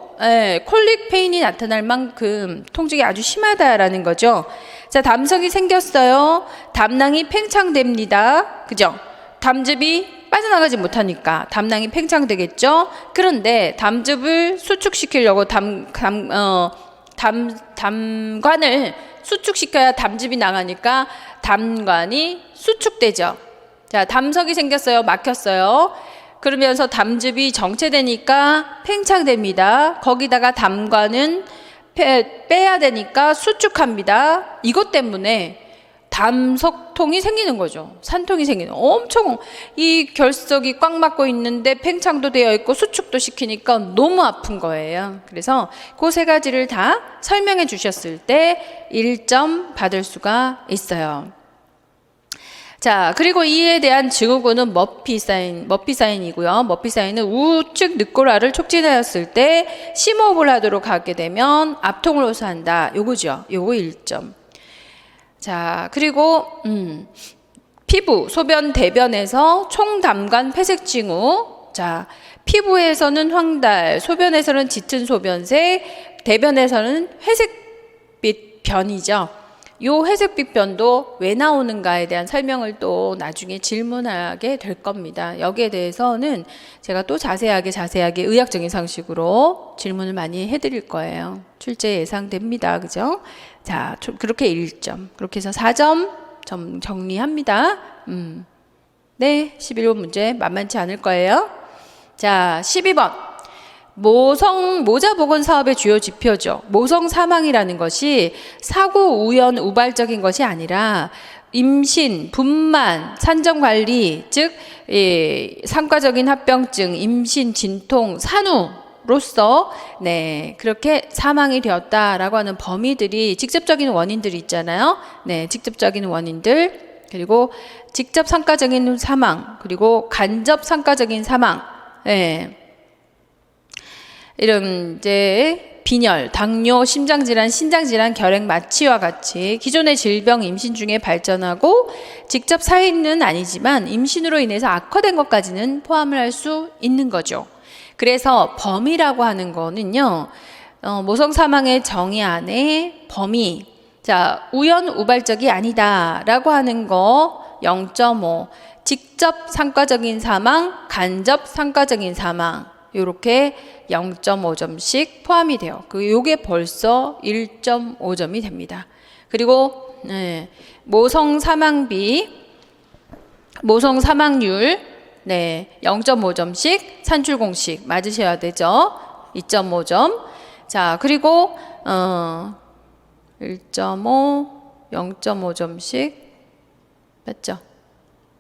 콜릭 페인이 나타날 만큼 통증이 아주 심하다라는 거죠. 자, 담석이 생겼어요. 담낭이 팽창됩니다. 그죠? 담즙이 빠져나가지 못하니까 담낭이 팽창되겠죠. 그런데 담즙을 수축시키려고 담관을 수축시켜야 담즙이 나가니까 담관이 수축되죠. 자, 담석이 생겼어요. 막혔어요. 그러면서 담즙이 정체되니까 팽창됩니다. 거기다가 담관은 빼야 되니까 수축합니다. 이것 때문에 담석통이 생기는 거죠. 산통이 생기는. 엄청 이 결석이 꽉 막고 있는데 팽창도 되어 있고 수축도 시키니까 너무 아픈 거예요. 그래서 그 세 가지를 다 설명해 주셨을 때 1점 받을 수가 있어요. 자, 그리고 이에 대한 증후군은 머피사인이고요. 머피사인은 우측 늑골화를 촉진하였을 때 심호흡을 하도록 하게 되면 압통을 호소한다. 요거죠. 요거 1점. 자, 그리고 피부, 소변, 대변에서 총담관 폐색징후. 자, 피부에서는 황달, 소변에서는 짙은 소변색, 대변에서는 회색빛 변이죠. 요 회색빛 변도 왜 나오는가에 대한 설명을 또 나중에 질문하게 될 겁니다. 여기에 대해서는 제가 또 자세하게 의학적인 상식으로 질문을 많이 해드릴 거예요. 출제 예상됩니다. 그죠? 자, 그렇게 1점. 그렇게 해서 4점 정리합니다. 네, 11번 문제 만만치 않을 거예요. 자, 12번. 모자보건 사업의 주요 지표죠. 모성 사망이라는 것이 사고 우연 우발적인 것이 아니라 임신, 분만, 산정관리, 즉 상과적인 합병증, 임신, 진통, 산후로서 그렇게 사망이 되었다라고 하는 범위들이 직접적인 원인들이 있잖아요. 네, 직접적인 원인들 그리고 직접 상과적인 사망 그리고 간접 상과적인 사망. 네. 이런 이제 빈혈, 당뇨, 심장질환, 신장질환, 결핵, 마취와 같이 기존의 질병 임신 중에 발전하고 직접 사인은 아니지만 임신으로 인해서 악화된 것까지는 포함을 할 수 있는 거죠. 그래서 범위라고 하는 거는요, 모성 사망의 정의 안에 범위, 자, 우연 우발적이 아니다라고 하는 거 0.5, 직접 상과적인 사망, 간접 상과적인 사망. 요렇게 0.5점씩 포함이 돼요. 요게 벌써 1.5점이 됩니다. 그리고 모성 사망비, 모성 사망률 0.5점씩 산출 공식 맞으셔야 되죠. 2.5점. 자, 그리고 1.5, 0.5점씩 맞죠?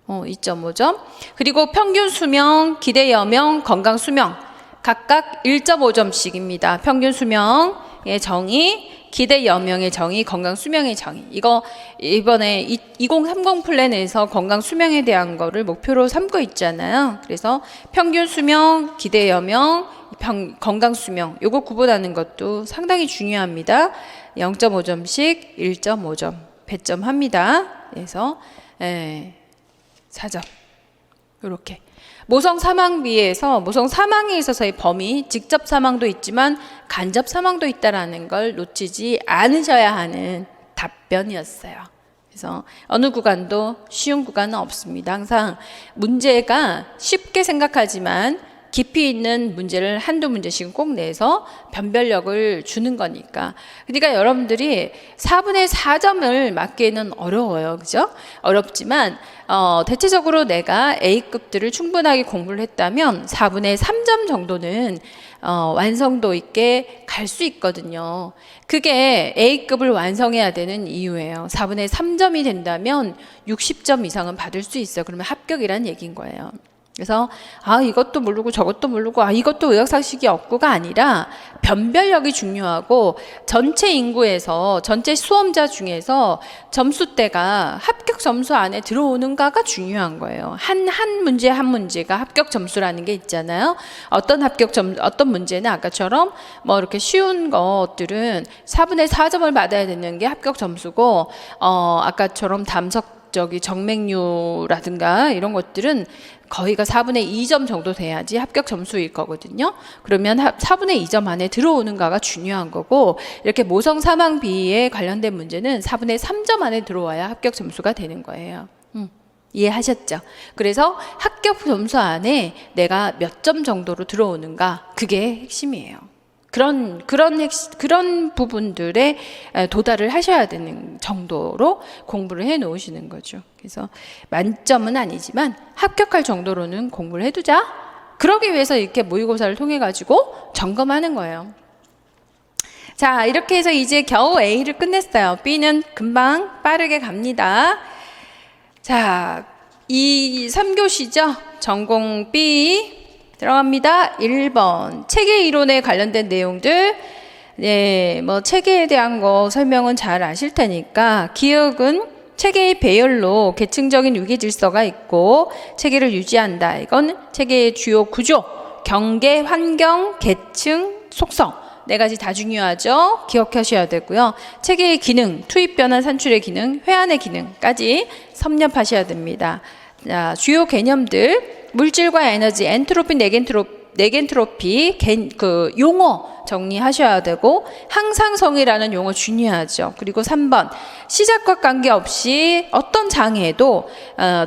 2.5점. 그리고 평균 수명, 기대 여명, 건강 수명 각각 1.5점씩입니다. 평균 수명의 정의, 기대 여명의 정의, 건강 수명의 정의. 이거 이번에 2030 플랜에서 건강 수명에 대한 거를 목표로 삼고 있잖아요. 그래서 평균 수명, 기대 여명, 건강 수명 요거 구분하는 것도 상당히 중요합니다. 0.5점씩 1.5점 배점합니다. 그래서 4점. 이렇게 모성 사망비에서 모성 사망에 있어서의 범위, 직접 사망도 있지만 간접 사망도 있다라는 걸 놓치지 않으셔야 하는 답변이었어요. 그래서 어느 구간도 쉬운 구간은 없습니다. 항상 문제가 쉽게 생각하지만 깊이 있는 문제를 한두 문제씩은 꼭 내서 변별력을 주는 거니까. 그러니까 여러분들이 4분의 4점을 맞기에는 어려워요. 그죠? 어렵지만 대체적으로 내가 A급들을 충분하게 공부를 했다면 4분의 3점 정도는 완성도 있게 갈 수 있거든요. 그게 A급을 완성해야 되는 이유예요. 4분의 3점이 된다면 60점 이상은 받을 수 있어요. 그러면 합격이란 얘기인 거예요. 그래서 이것도 모르고 저것도 모르고 이것도 의학상식이 없고가 아니라 변별력이 중요하고 전체 인구에서 전체 수험자 중에서 점수대가 합격 점수 안에 들어오는가가 중요한 거예요. 한 문제가 합격 점수라는 게 있잖아요. 어떤 문제는 아까처럼 뭐 이렇게 쉬운 것들은 4분의 4점을 받아야 되는 게 합격 점수고 아까처럼 정맥류라든가 이런 것들은 거의가 4분의 2점 정도 돼야지 합격 점수일 거거든요. 그러면 4분의 2점 안에 들어오는가가 중요한 거고, 이렇게 모성 사망 비에 관련된 문제는 4분의 3점 안에 들어와야 합격 점수가 되는 거예요. 이해하셨죠? 그래서 합격 점수 안에 내가 몇 점 정도로 들어오는가, 그게 핵심이에요. 그런 부분들에 도달을 하셔야 되는 정도로 공부를 해 놓으시는 거죠. 그래서 만점은 아니지만 합격할 정도로는 공부를 해두자. 그러기 위해서 이렇게 모의고사를 통해 가지고 점검하는 거예요. 자, 이렇게 해서 이제 겨우 A를 끝냈어요. B는 금방 빠르게 갑니다. 자, 3교시죠. 전공 B 들어갑니다. 1번 체계 이론에 관련된 내용들, 뭐 체계에 대한 거 설명은 잘 아실 테니까, 기억은 체계의 배열로 계층적인 위계 질서가 있고 체계를 유지한다. 이건 체계의 주요 구조, 경계, 환경, 계층, 속성, 4가지 다 중요하죠. 기억하셔야 되고요. 체계의 기능, 투입 변화 산출의 기능, 회한의 기능까지 섭렵하셔야 됩니다. 자, 주요 개념들, 물질과 에너지, 엔트로피, 네겐트로피, 그 용어 정리하셔야 되고, 항상성이라는 용어 중요하죠. 그리고 3번, 시작과 관계없이 어떤 장애에도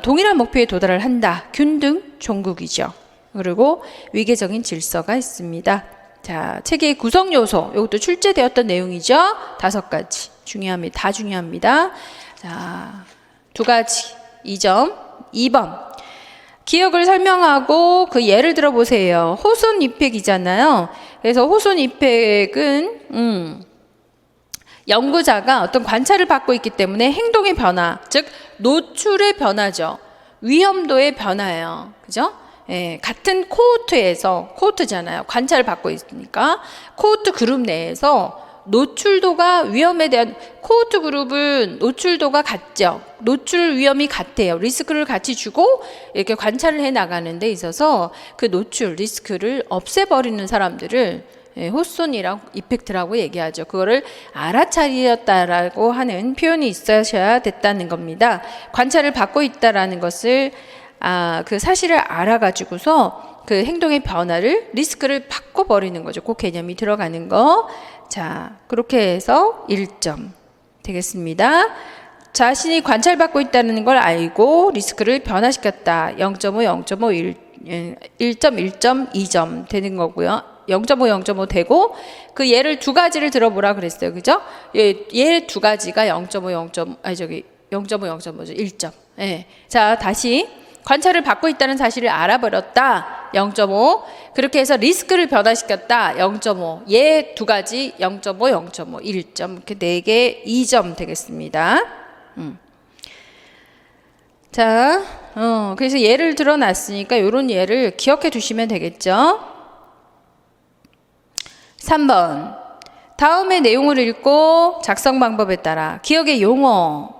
동일한 목표에 도달을 한다. 균등 종국이죠. 그리고 위계적인 질서가 있습니다. 자, 체계의 구성 요소, 이것도 출제되었던 내용이죠. 5가지 중요합니다. 다 중요합니다. 자, 2가지 2점. 2번, 기억을 설명하고 그 예를 들어 보세요. 호손 이펙이잖아요. 그래서 호손 이펙은 연구자가 어떤 관찰을 받고 있기 때문에 행동의 변화, 즉 노출의 변화죠. 위험도의 변화예요. 그죠? 같은 코호트잖아요. 관찰을 받고 있으니까 코호트 그룹 내에서 노출도가 위험에 대한, 코호트 그룹은 노출도가 같죠. 노출 위험이 같아요. 리스크를 같이 주고 이렇게 관찰을 해 나가는 데 있어서 그 노출 리스크를 없애버리는 사람들을 호손이라고 이펙트라고 얘기하죠. 그거를 알아차리었다라고 하는 표현이 있어야 됐다는 겁니다. 관찰을 받고 있다라는 것을 그 사실을 알아가지고서 그 행동의 변화를, 리스크를 바꿔버리는 거죠. 그 개념이 들어가는 거. 자, 그렇게 해서 1점 되겠습니다. 자신이 관찰받고 있다는 걸 알고 리스크를 변화시켰다. 0.5, 0.5, 1점, 2점 되는 거고요. 0.5, 0.5 되고, 그 예를 2가지를 들어보라 그랬어요. 그죠? 예 2가지가 0.5, 0.5죠. 1점. 예. 자, 다시. 관찰을 받고 있다는 사실을 알아버렸다. 0.5. 그렇게 해서 리스크를 변화시켰다. 0.5. 얘 2가지 0.5, 0.5, 1점. 이렇게 4개 2점 되겠습니다. 자, 그래서 예를 들어놨으니까 이런 예를 기억해 두시면 되겠죠. 3번. 다음의 내용을 읽고 작성 방법에 따라 기억의 용어.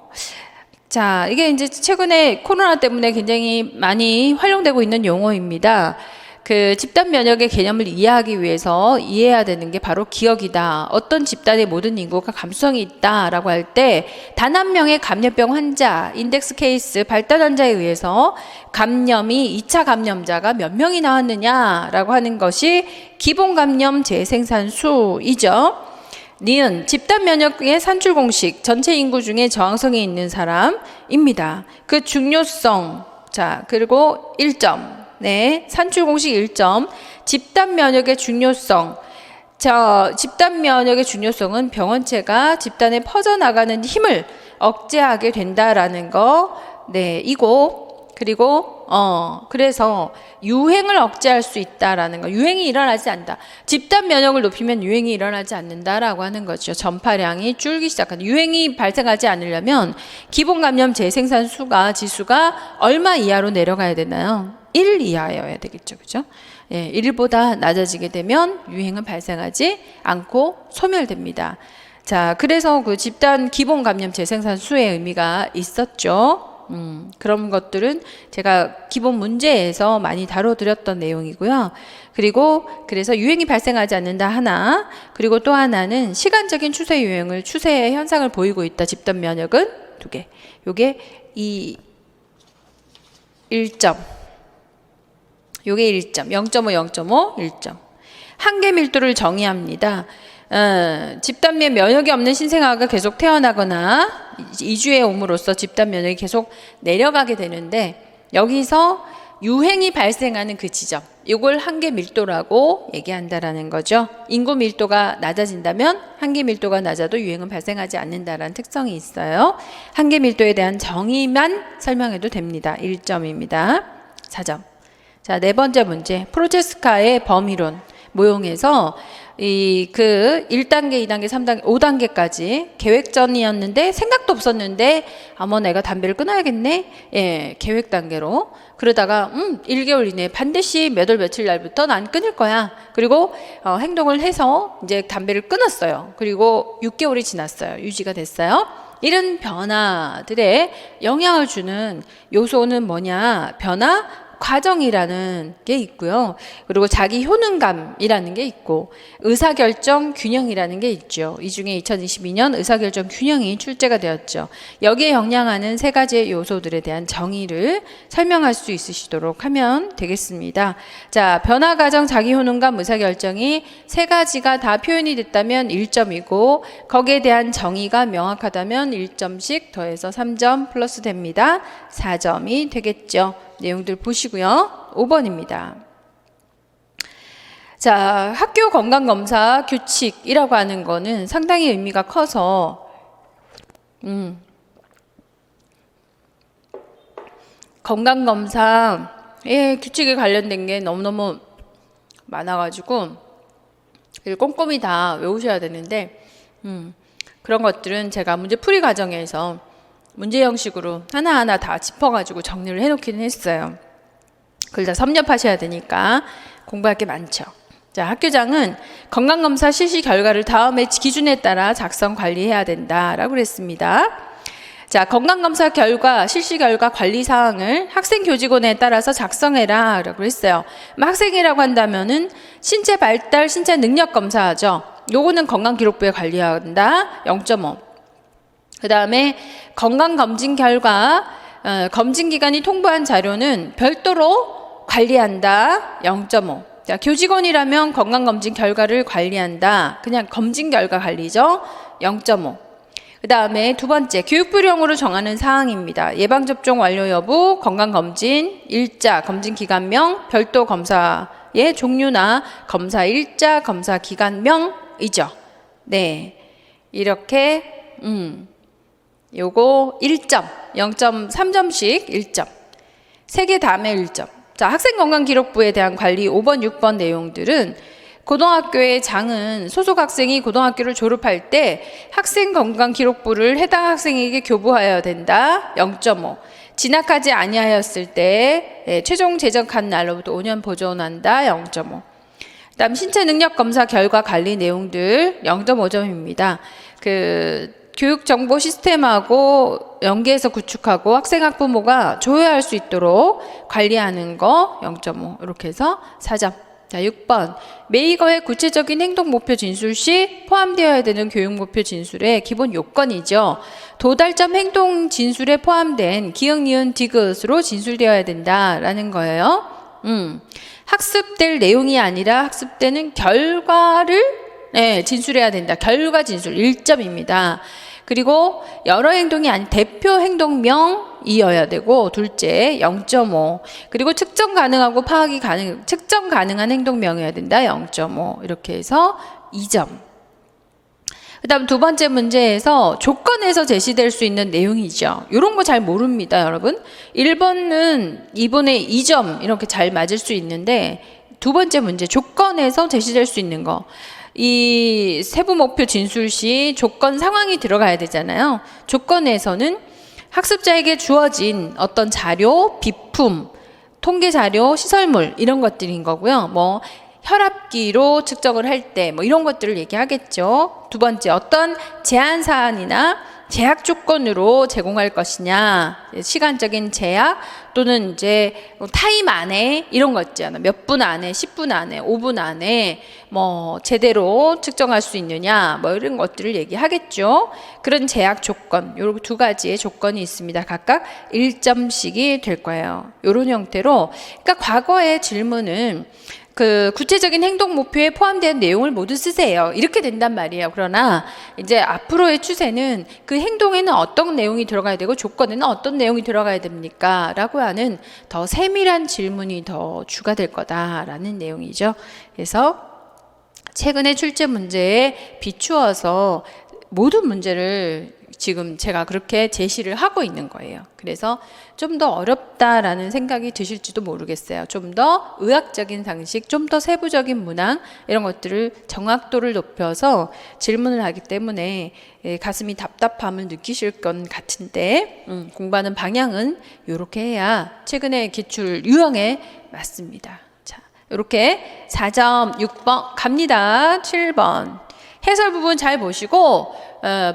자, 이게 이제 최근에 코로나 때문에 굉장히 많이 활용되고 있는 용어입니다. 그 집단 면역의 개념을 이해하기 위해서 이해해야 되는 게 바로 기억이다. 어떤 집단의 모든 인구가 감수성이 있다라고 할 때 단 한 명의 감염병 환자, 인덱스 케이스, 발단 환자에 의해서 감염이 2차 감염자가 몇 명이 나왔느냐라고 하는 것이 기본 감염 재생산수이죠. 니은 집단 면역의 산출 공식, 전체 인구 중에 저항성이 있는 사람입니다. 그 중요성, 자, 그리고 1점 네, 산출 공식 1점. 집단 면역의 중요성. 자, 집단 면역의 중요성은 병원체가 집단에 퍼져나가는 힘을 억제하게 된다라는 거. 네, 이거. 그리고 그래서 유행을 억제할 수 있다라는 거. 유행이 일어나지 않는다. 집단 면역을 높이면 유행이 일어나지 않는다라고 하는 거죠. 전파량이 줄기 시작한다. 유행이 발생하지 않으려면 기본 감염 재생산 지수가 얼마 이하로 내려가야 되나요? 1 이하여야 되겠죠. 그죠? 예, 1보다 낮아지게 되면 유행은 발생하지 않고 소멸됩니다. 자, 그래서 그 집단 기본 감염 재생산 수의 의미가 있었죠. 그런 것들은 제가 기본 문제에서 많이 다뤄드렸던 내용이고요. 그리고 그래서 유행이 발생하지 않는다 하나, 그리고 또 하나는 시간적인 추세 추세의 현상을 보이고 있다. 집단 면역은 2개. 요게 1점. 요게 1점. 0.5, 0.5, 1점. 한계 밀도를 정의합니다. 집단 내 면역이 없는 신생아가 계속 태어나거나 이주에 옴으로써 집단 면역이 계속 내려가게 되는데, 여기서 유행이 발생하는 그 지점, 이걸 한계 밀도라고 얘기한다라는 거죠. 인구 밀도가 낮아진다면 한계 밀도가 낮아도 유행은 발생하지 않는다라는 특성이 있어요. 한계 밀도에 대한 정의만 설명해도 됩니다. 1점입니다. 4점. 자, 네 번째 문제. 프로체스카의 범위론 모형에서 그 1단계, 2단계, 3단계, 5단계까지 계획전이었는데 생각도 없었는데 내가 담배를 끊어야겠네. 예, 계획 단계로. 그러다가 1개월 이내에 반드시 몇 월 며칠 날부터 난 끊을 거야. 그리고 행동을 해서 이제 담배를 끊었어요. 그리고 6개월이 지났어요. 유지가 됐어요. 이런 변화들에 영향을 주는 요소는 뭐냐? 변화 과정이라는 게 있고요. 그리고 자기 효능감이라는 게 있고, 의사결정 균형이라는 게 있죠. 이 중에 2022년 의사결정 균형이 출제가 되었죠. 여기에 영향하는 세 가지의 요소들에 대한 정의를 설명할 수 있으시도록 하면 되겠습니다. 자, 변화 과정, 자기 효능감, 의사결정이 세 가지가 다 표현이 됐다면 1점이고, 거기에 대한 정의가 명확하다면 1점씩 더해서 3점 플러스 됩니다. 4점이 되겠죠. 내용들 보시고요. 5번입니다. 자, 학교 건강검사 규칙이라고 하는 거는 상당히 의미가 커서 건강검사의 규칙에 관련된 게 너무너무 많아가지고 꼼꼼히 다 외우셔야 되는데 그런 것들은 제가 문제풀이 과정에서 문제 형식으로 하나하나 다 짚어가지고 정리를 해놓기는 했어요. 그걸 다 섭렵하셔야 되니까 공부할 게 많죠. 자, 학교장은 건강검사 실시 결과를 다음의 기준에 따라 작성 관리해야 된다라고 그랬습니다. 자, 건강검사 결과, 실시 결과 관리 사항을 학생 교직원에 따라서 작성해라 라고 했어요. 학생이라고 한다면은 신체 발달, 신체 능력 검사죠. 요거는 건강기록부에 관리한다. 0.5. 그 다음에 건강검진 결과, 검진기관이 통보한 자료는 별도로 관리한다. 0.5. 자, 교직원이라면 건강검진 결과를 관리한다. 그냥 검진 결과 관리죠. 0.5. 그 다음에 두 번째, 교육부령으로 정하는 사항입니다. 예방접종 완료 여부, 건강검진, 일자, 검진기관명, 별도 검사의 종류나 검사 일자, 검사 기관명이죠. 네. 이렇게, 요거 1점, 0.3점씩 1점. 3개 다음에 1점. 자, 학생건강기록부에 대한 관리 5번, 6번 내용들은 고등학교의 장은 소속 학생이 고등학교를 졸업할 때 학생건강기록부를 해당 학생에게 교부하여야 된다. 0.5. 진학하지 아니하였을 때 최종 제적한 날로부터 5년 보존한다. 0.5. 그다음 신체능력검사 결과 관리 내용들 0.5점입니다. 교육정보 시스템하고 연계해서 구축하고 학생 학부모가 조회할 수 있도록 관리하는 거 0.5 이렇게 해서 4점. 자, 6번. 메이거의 구체적인 행동 목표 진술 시 포함되어야 되는 교육 목표 진술의 기본 요건이죠. 도달점 행동 진술에 포함된 기역, 니은, 디귿으로 진술되어야 된다라는 거예요. 학습될 내용이 아니라 학습되는 결과를 진술해야 된다. 결과 진술 1점입니다. 그리고 여러 행동이 아닌 대표 행동명이어야 되고, 둘째 0.5. 그리고 측정 가능하고 측정 가능한 행동명이어야 된다. 0.5. 이렇게 해서 2점. 그 다음 두 번째 문제에서 조건에서 제시될 수 있는 내용이죠. 이런 거 잘 모릅니다, 여러분. 1번은 2번에 2점 이렇게 잘 맞을 수 있는데, 두 번째 문제 조건에서 제시될 수 있는 거. 이 세부 목표 진술 시 조건 상황이 들어가야 되잖아요. 조건에서는 학습자에게 주어진 어떤 자료, 비품, 통계 자료, 시설물 이런 것들인 거고요. 뭐 혈압기로 측정을 할 때 뭐 이런 것들을 얘기하겠죠. 두 번째, 어떤 제한 사안이나 제약 조건으로 제공할 것이냐, 시간적인 제약 또는 이제 타임 안에 이런 거 있잖아. 몇 분 안에, 10분 안에, 5분 안에 뭐 제대로 측정할 수 있느냐, 뭐 이런 것들을 얘기하겠죠. 그런 제약 조건, 요 두 가지의 조건이 있습니다. 각각 1점씩이 될 거예요. 이런 형태로, 그러니까 과거의 질문은 그 구체적인 행동 목표에 포함된 내용을 모두 쓰세요. 이렇게 된단 말이에요. 그러나 이제 앞으로의 추세는 그 행동에는 어떤 내용이 들어가야 되고 조건에는 어떤 내용이 들어가야 됩니까? 라고 하는 더 세밀한 질문이 더 주가 될 거다라는 내용이죠. 그래서 최근에 출제 문제에 비추어서 모든 문제를 지금 제가 그렇게 제시를 하고 있는 거예요. 그래서 좀 더 어렵다라는 생각이 드실지도 모르겠어요. 좀 더 의학적인 상식, 좀 더 세부적인 문항 이런 것들을 정확도를 높여서 질문을 하기 때문에 가슴이 답답함을 느끼실 것 같은데 공부하는 방향은 이렇게 해야 최근에 기출 유형에 맞습니다. 자, 이렇게 4점, 6번 갑니다. 7번. 해설 부분 잘 보시고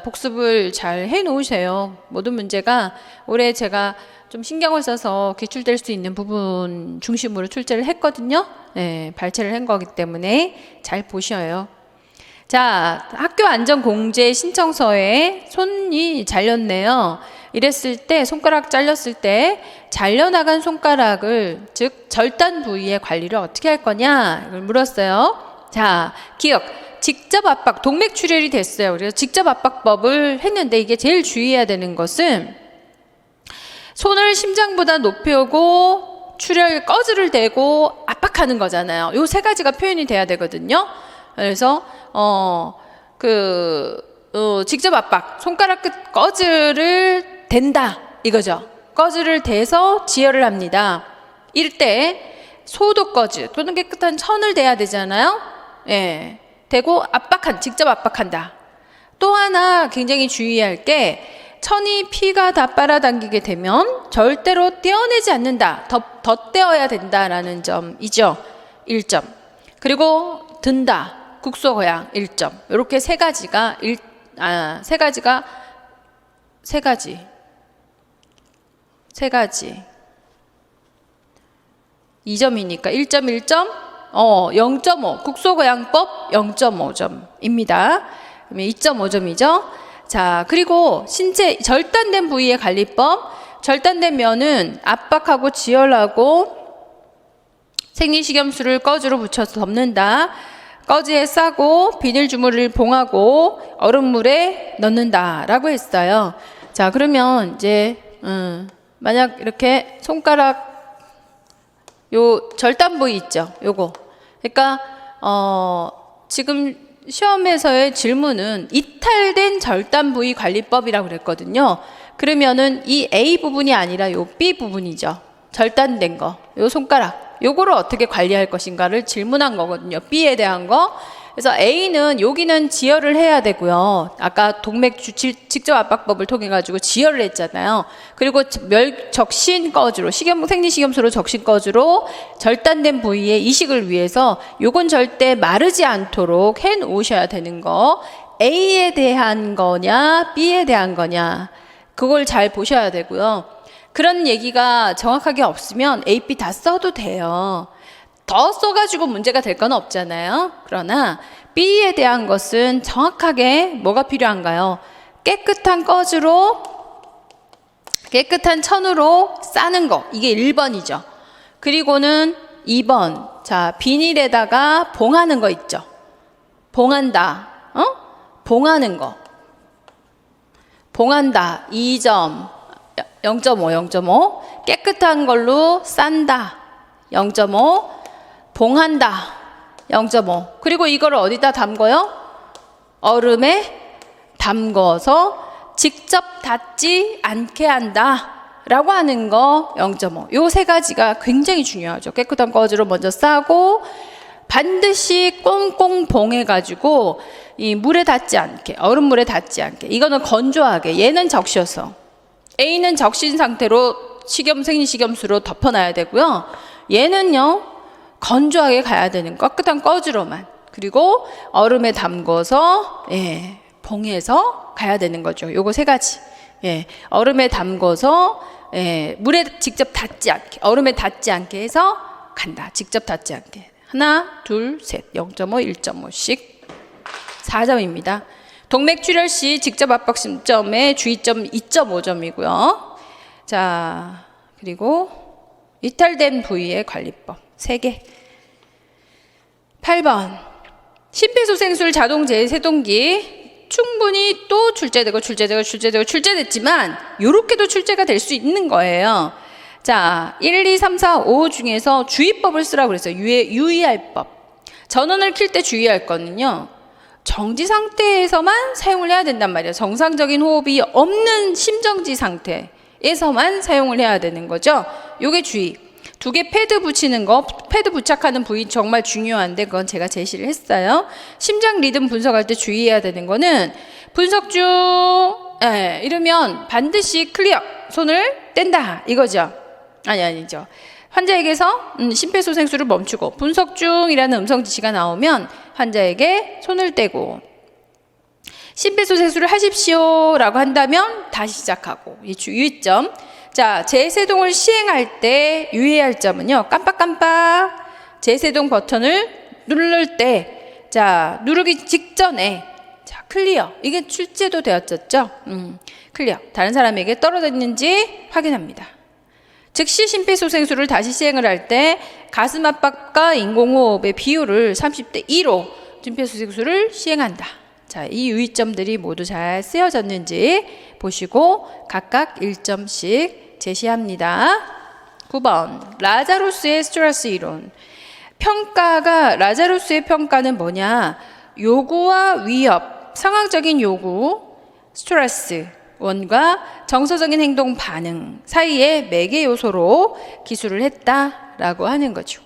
복습을 잘 해놓으세요. 모든 문제가 올해 제가 좀 신경을 써서 기출될 수 있는 부분 중심으로 출제를 했거든요. 네, 발췌를 한 거기 때문에 잘 보셔요. 자, 학교 안전 공제 신청서에 손이 잘렸네요. 이랬을 때, 손가락 잘렸을 때 잘려나간 손가락을, 즉 절단 부위의 관리를 어떻게 할 거냐 이걸 물었어요. 자, 기억. 직접 압박, 동맥 출혈이 됐어요. 그래서 직접 압박법을 했는데 이게 제일 주의해야 되는 것은 손을 심장보다 높이 오고 출혈 꺼즈를 대고 압박하는 거잖아요. 요 세 가지가 표현이 돼야 되거든요. 그래서 직접 압박, 손가락 끝 꺼즈를 댄다 이거죠. 꺼즈를 대서 지혈을 합니다. 이럴 때 소독 꺼즈 또는 깨끗한 천을 대야 되잖아요. 예. 대고 직접 압박한다. 또 하나 굉장히 주의할 게 천이 피가 다 빨아당기게 되면 절대로 떼어내지 않는다. 더 떼어야 된다라는 점이죠. 1점. 그리고 든다. 국소거양 1점. 이렇게 세 가지 2점이니까 1점 1점 0.5 국소거양법 0.5점입니다. 그러면 2.5점이죠. 자, 그리고 신체 절단된 부위의 관리법. 절단된 면은 압박하고 지혈하고 생리식염수를 꺼즈로 붙여서 덮는다. 꺼즈에 싸고 비닐 주물을 봉하고 얼음물에 넣는다 라고 했어요. 자, 그러면 이제 만약 이렇게 손가락 요 절단 부위 있죠. 요거. 그러니까 지금 시험에서의 질문은 이탈된 절단 부위 관리법이라고 그랬거든요. 그러면은 이 A 부분이 아니라 요 B 부분이죠. 절단된 거. 요 손가락. 요거를 어떻게 관리할 것인가를 질문한 거거든요. B에 대한 거. 그래서 A는 여기는 지혈을 해야 되고요. 아까 동맥 직접 압박법을 통해 가지고 지혈을 했잖아요. 그리고 적신 꺼즈로 생리식염수로 적신 꺼즈로 절단된 부위의 이식을 위해서 요건 절대 마르지 않도록 해 놓으셔야 되는 거. A에 대한 거냐 B에 대한 거냐 그걸 잘 보셔야 되고요. 그런 얘기가 정확하게 없으면 A, B 다 써도 돼요. 더 써가지고 문제가 될 건 없잖아요. 그러나 B에 대한 것은 정확하게 뭐가 필요한가요? 깨끗한 꺼즈로 깨끗한 천으로 싸는 거. 이게 1번이죠. 그리고는 2번. 자, 비닐에다가 봉하는 거 있죠. 봉한다. 봉하는 거. 봉한다 2점 0.5 깨끗한 걸로 싼다 0.5 봉한다 0.5 그리고 이거를 어디다 담궈요? 얼음에 담궈서 직접 닿지 않게 한다 라고 하는 거 0.5 요 세 가지가 굉장히 중요하죠. 깨끗한 거즈로 먼저 싸고 반드시 꽁꽁 봉해 가지고 이 물에 닿지 않게 얼음물에 닿지 않게 이거는 건조하게 얘는 적셔서 A는 적신 상태로 생리식염수로 덮어놔야 되고요. 얘는요 건조하게 가야 되는 깨끗한 꺼즈로만 그리고 얼음에 담궈서 봉해서 가야 되는 거죠. 요거 세 가지 얼음에 담궈서 물에 직접 닿지 않게 얼음에 닿지 않게 해서 간다. 직접 닿지 않게 하나 둘 셋 0.5 1.5씩 4점입니다. 동맥출혈 시 직접 압박 심점의 주의점 2.5점이고요. 자, 그리고 이탈된 부위의 관리법 3개. 8번. 심폐소생술 자동 제세동기 충분히 또 출제됐지만 요렇게도 출제가 될 수 있는 거예요. 자, 1, 2, 3, 4, 5 중에서 주의법을 쓰라고 그랬어요. 유의할 법. 전원을 킬 때 주의할 거는요. 정지 상태에서만 사용을 해야 된단 말이에요. 정상적인 호흡이 없는 심정지 상태에서만 사용을 해야 되는 거죠. 요게 주의. 2개 패드 붙이는 거, 패드 부착하는 부위 정말 중요한데 그건 제가 제시를 했어요. 심장 리듬 분석할 때 주의해야 되는 거는 분석 중 이러면 반드시 클리어 손을 뗀다 이거죠. 아니죠. 환자에게서 심폐소생술을 멈추고 분석 중이라는 음성 지시가 나오면 환자에게 손을 떼고 심폐소생술을 하십시오 라고 한다면 다시 시작하고 이 유의점. 자, 제세동을 시행할 때 유의할 점은요. 깜빡깜빡 제세동 버튼을 누를 때 자, 누르기 직전에 자, 클리어. 이게 출제도 되었었죠? 클리어. 다른 사람에게 떨어졌는지 확인합니다. 즉시 심폐소생술을 다시 시행을 할 때 가슴 압박과 인공호흡의 비율을 30대 2로 심폐소생술을 시행한다. 자, 이 유의점들이 모두 잘 쓰여졌는지 보시고 각각 1점씩 제시합니다. 9번 라자루스의 스트레스 이론. 라자루스의 평가는 뭐냐? 요구와 위협, 상황적인 요구, 스트레스 원과 정서적인 행동 반응 사이의 매개 요소로 기술을 했다라고 하는 거죠.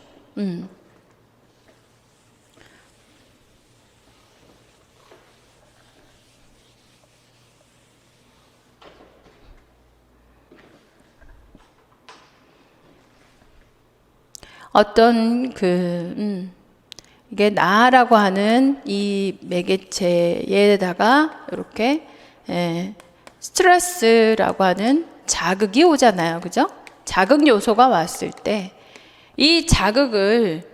어떤 이게 나라고 하는 이 매개체에다가 이렇게 스트레스라고 하는 자극이 오잖아요. 그죠? 자극 요소가 왔을 때 이 자극을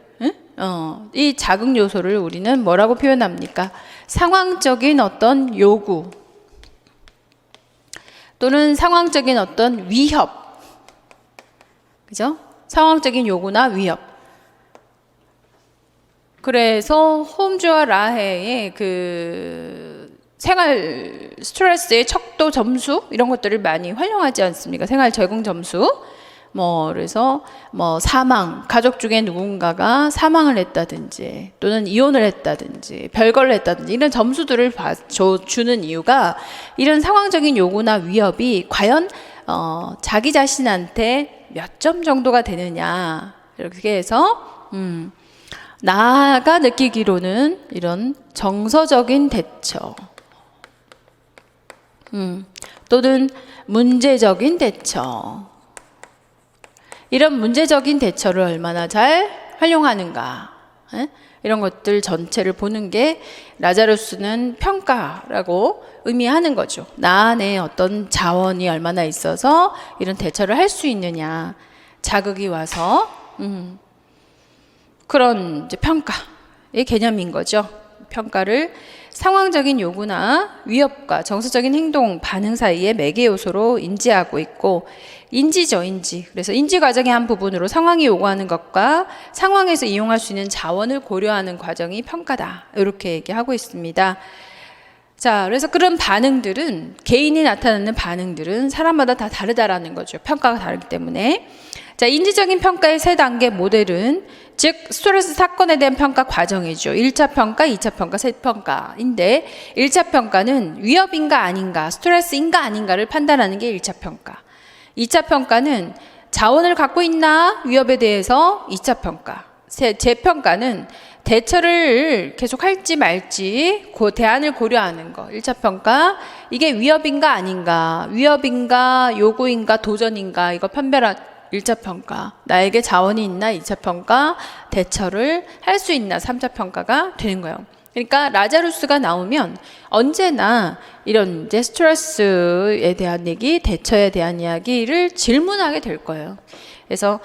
이 자극 요소를 우리는 뭐라고 표현합니까? 상황적인 어떤 요구 또는 상황적인 어떤 위협. 그죠? 상황적인 요구나 위협. 그래서 홈즈와 라헤의 생활 스트레스의 척도 점수 이런 것들을 많이 활용하지 않습니까? 생활 적응 점수. 그래서 사망, 가족 중에 누군가가 사망을 했다든지 또는 이혼을 했다든지 별거를 했다든지 이런 점수들을 주는 이유가 이런 상황적인 요구나 위협이 과연 자기 자신한테 몇 점 정도가 되느냐 이렇게 해서 나가 느끼기로는 이런 정서적인 대처 또는 문제적인 대처 이런 문제적인 대처를 얼마나 잘 활용하는가 이런 것들 전체를 보는 게 라자루스는 평가라고 의미하는 거죠. 나 안에 어떤 자원이 얼마나 있어서 이런 대처를 할 수 있느냐 자극이 와서 그런 이제 평가의 개념인 거죠. 평가를 상황적인 요구나 위협과 정서적인 행동 반응 사이의 매개 요소로 인지하고 있고 인지죠, 인지. 그래서 인지 과정의 한 부분으로 상황이 요구하는 것과 상황에서 이용할 수 있는 자원을 고려하는 과정이 평가다. 이렇게 얘기하고 있습니다. 자, 그래서 그런 반응들은, 개인이 나타나는 반응들은 사람마다 다 다르다라는 거죠. 평가가 다르기 때문에. 자, 인지적인 평가의 세 단계 모델은, 즉 스트레스 사건에 대한 평가 과정이죠. 1차 평가, 2차 평가, 3차 평가인데, 1차 평가는 위협인가 아닌가, 스트레스인가 아닌가를 판단하는 게 1차 평가. 2차 평가는 자원을 갖고 있나, 위협에 대해서 2차 평가. 재평가는 대처를 계속 할지 말지 그 대안을 고려하는 거. 1차 평가, 이게 위협인가 아닌가, 위협인가 요구인가 도전인가, 이거 판별한 1차 평가. 나에게 자원이 있나, 2차 평가, 대처를 할 수 있나, 3차 평가가 되는 거예요. 그러니까 라자루스가 나오면 언제나 이런 이제 스트레스에 대한 얘기, 대처에 대한 이야기를 질문하게 될 거예요. 그래서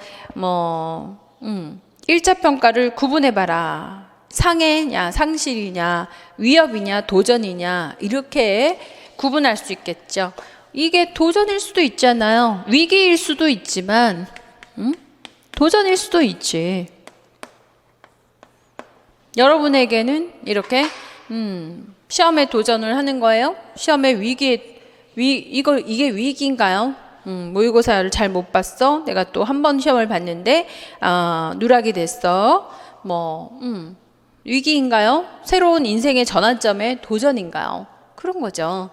1차 평가를 구분해봐라. 상해냐, 상실이냐, 위협이냐, 도전이냐, 이렇게 구분할 수 있겠죠. 이게 도전일 수도 있잖아요. 위기일 수도 있지만, 도전일 수도 있지. 여러분에게는 이렇게, 시험에 도전을 하는 거예요? 시험에 이게 위기인가요? 모의고사를 잘 못 봤어. 내가 또 한 번 시험을 봤는데 누락이 됐어. 위기인가요? 새로운 인생의 전환점의 도전인가요? 그런 거죠.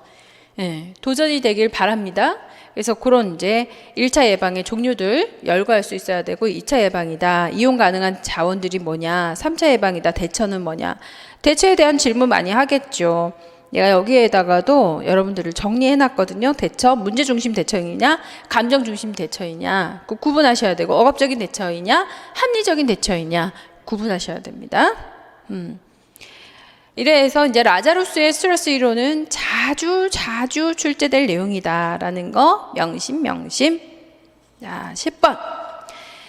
예, 도전이 되길 바랍니다. 그래서 그런 이제 1차 예방의 종류들 열거할 수 있어야 되고, 2차 예방이다, 이용 가능한 자원들이 뭐냐, 3차 예방이다, 대처는 뭐냐. 대처에 대한 질문 많이 하겠죠. 내가 여기에다가도 여러분들을 정리해 놨거든요. 대처, 문제 중심 대처이냐, 감정 중심 대처이냐, 구분하셔야 되고, 억압적인 대처이냐, 합리적인 대처이냐, 구분하셔야 됩니다. 이래서 이제 라자루스의 스트레스 이론은 자주 출제될 내용이다라는 거 명심. 자, 10번.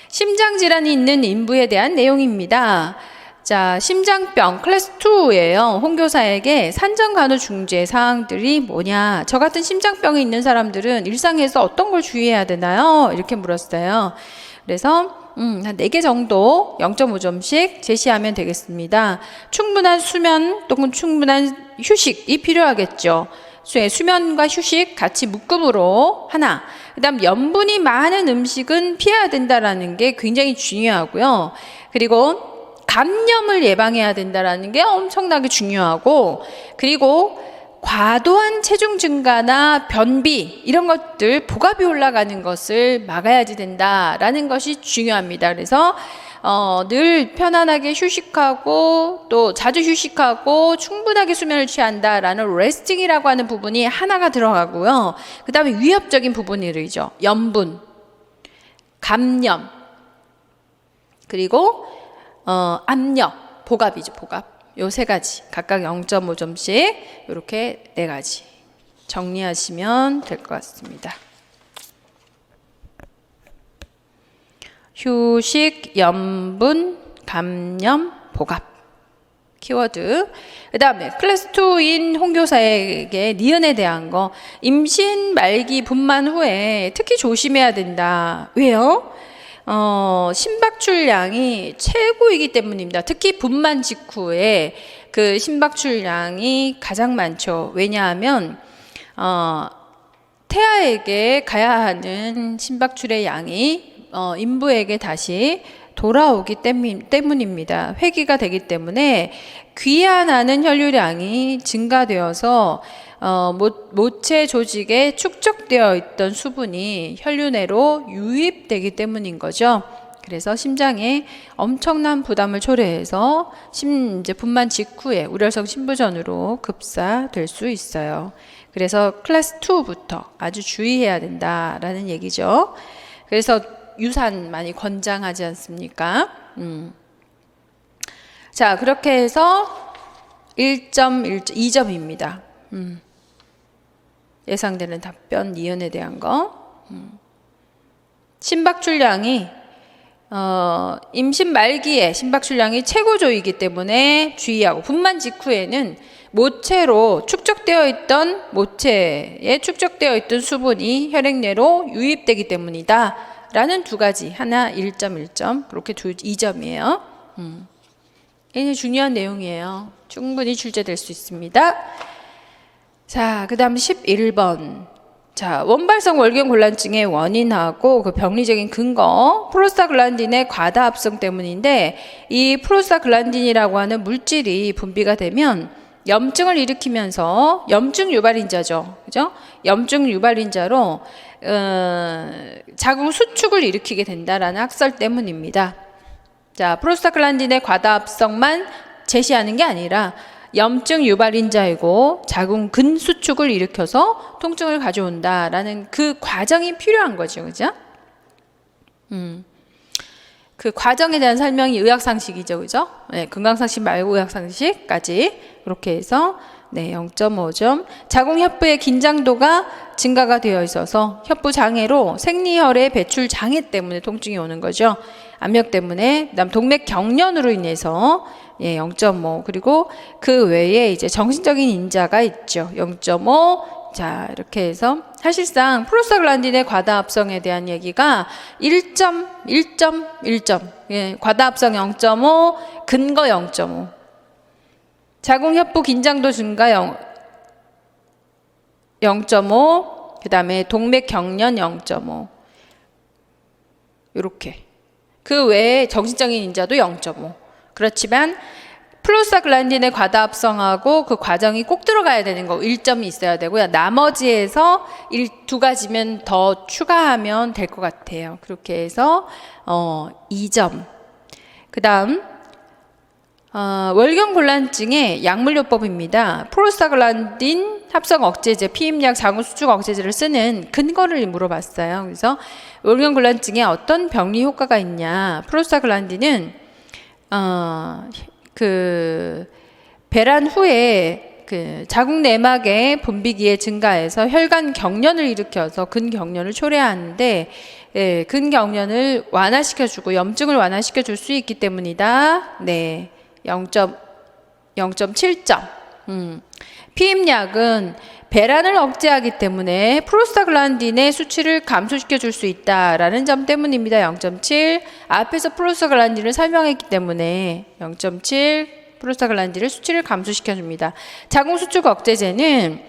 심장질환이 있는 인부에 대한 내용입니다. 자, 심장병 클래스 2예요. 홍교사에게 산전간호 중재 사항들이 뭐냐. 저 같은 심장병이 있는 사람들은 일상에서 어떤 걸 주의해야 되나요? 이렇게 물었어요. 그래서 한 4개 정도 0.5점씩 제시하면 되겠습니다. 충분한 수면 또는 충분한 휴식이 필요하겠죠. 수면과 휴식 같이 묶음으로 하나. 그 다음 염분이 많은 음식은 피해야 된다라는 게 굉장히 중요하고요. 그리고 감염을 예방해야 된다라는 게 엄청나게 중요하고, 그리고 과도한 체중 증가나 변비 이런 것들, 복압이 올라가는 것을 막아야지 된다라는 것이 중요합니다. 그래서 늘 편안하게 휴식하고 또 자주 휴식하고 충분하게 수면을 취한다라는 레스팅이라고 하는 부분이 하나가 들어가고요. 그 다음에 위협적인 부분이죠. 염분, 감염, 그리고 압력, 복압이죠. 복압. 요 3가지 각각 0.5점씩 이렇게 4가지 정리하시면 될 것 같습니다. 휴식, 염분, 감염, 복압 키워드. 그 다음에 클래스 2인 홍교사에게 니은에 대한 거, 임신 말기 분만 후에 특히 조심해야 된다. 왜요? 심박출량이 최고이기 때문입니다. 특히 분만 직후에 그 심박출량이 가장 많죠. 왜냐하면 태아에게 가야 하는 심박출의 양이 인부에게 다시 돌아오기 때문입니다. 회귀가 되기 때문에 귀환하는 혈류량이 증가되어서 모체 조직에 축적되어 있던 수분이 혈류 내로 유입되기 때문인 거죠. 그래서 심장에 엄청난 부담을 초래해서 이제 분만 직후에 우려성 심부전으로 급사될 수 있어요. 그래서 클래스 2부터 아주 주의해야 된다라는 얘기죠. 그래서 유산 많이 권장하지 않습니까? 자, 그렇게 해서 2점입니다. 예상되는 답변 니은에 대한 거. 심박출량이 임신 말기에 심박출량이 최고조이기 때문에 주의하고, 분만 직후에는 모체로 축적되어 있던 모체에 축적되어 있던 수분이 혈액 내로 유입되기 때문이다 라는 2가지, 하나 1.1점, 그렇게 2점이에요. 굉장히 중요한 내용이에요. 충분히 출제될 수 있습니다. 자, 그 다음 11번. 자, 원발성 월경 곤란증의 원인하고 그 병리적인 근거, 프로스타글란딘의 과다 합성 때문인데, 이 프로스타글란딘이라고 하는 물질이 분비가 되면 염증을 일으키면서 염증 유발인자죠. 그죠? 염증 유발인자로 자궁 수축을 일으키게 된다라는 학설 때문입니다. 자, 프로스타글란딘의 과다 합성만 제시하는 게 아니라 염증 유발인자이고 자궁 근수축을 일으켜서 통증을 가져온다라는 그 과정이 필요한 거죠. 그죠? 그 과정에 대한 설명이 의학상식이죠. 그죠? 네, 건강상식 말고 의학상식까지 이렇게 해서 네, 0.5점. 자궁협부의 긴장도가 증가가 되어 있어서 협부 장애로 생리혈의 배출 장애 때문에 통증이 오는 거죠. 압력 때문에, 그다음 동맥 경련으로 인해서 예, 0.5. 그리고 그 외에 이제 정신적인 인자가 있죠. 0.5. 자, 이렇게 해서 사실상 프로스타글란딘의 과다 합성에 대한 얘기가 1.1.1점. 예, 과다 합성 0.5, 근거 0.5. 자궁협부 긴장도 증가 0.5. 그다음에 동맥 경련 0.5. 요렇게. 그 외에 정신적인 인자도 0.5. 그렇지만 프로스타글란딘의 과다 합성하고 그 과정이 꼭 들어가야 되는 거 1점이 있어야 되고요. 나머지에서 2가지면 더 추가하면 될 것 같아요. 그렇게 해서 2점. 그 다음 월경곤란증의 약물요법입니다. 프로스타글란딘 합성 억제제, 피임약, 자궁 수축 억제제를 쓰는 근거를 물어봤어요. 그래서 월경곤란증에 어떤 병리 효과가 있냐? 프로스타글란딘은 배란 후에 그 자궁 내막의 분비기에 증가해서 혈관 경련을 일으켜서 근경련을 초래하는데, 예, 근경련을 완화시켜주고 염증을 완화시켜줄 수 있기 때문이다. 네, 0.7점. 피임약은 배란을 억제하기 때문에 프로스타글란딘의 수치를 감소시켜 줄 수 있다라는 점 때문입니다. 0.7. 앞에서 프로스타글란딘을 설명했기 때문에 0.7 프로스타글란딘을 수치를 감소시켜 줍니다. 자궁 수축 억제제는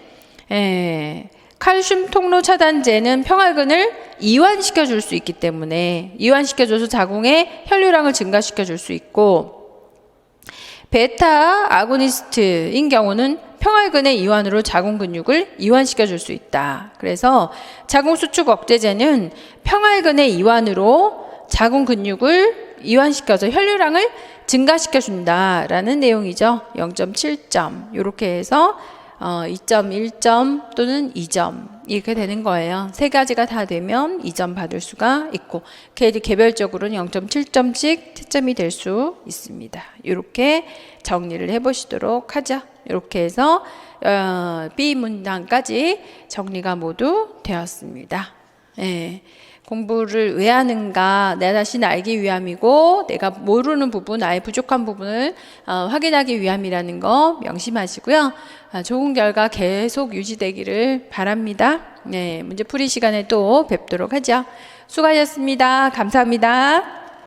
칼슘 통로 차단제는 평활근을 이완시켜 줄 수 있기 때문에 이완시켜 줘서 자궁의 혈류량을 증가시켜 줄 수 있고, 베타 아고니스트인 경우는 평활근의 이완으로 자궁 근육을 이완시켜 줄 수 있다. 그래서 자궁 수축 억제제는 평활근의 이완으로 자궁 근육을 이완시켜서 혈류량을 증가시켜 준다라는 내용이죠. 0.7점. 이렇게 해서 2.1점 또는 2점 이렇게 되는 거예요. 세 가지가 다 되면 2점 받을 수가 있고, 개별적으로는 0.7점씩 채점이 될 수 있습니다. 이렇게 정리를 해보시도록 하죠. 이렇게 해서 B 문항까지 정리가 모두 되었습니다. 예. 공부를 왜 하는가, 내 자신을 알기 위함이고 내가 모르는 부분, 나의 부족한 부분을 확인하기 위함이라는 거 명심하시고요. 좋은 결과 계속 유지되기를 바랍니다. 네, 문제풀이 시간에 또 뵙도록 하죠. 수고하셨습니다. 감사합니다.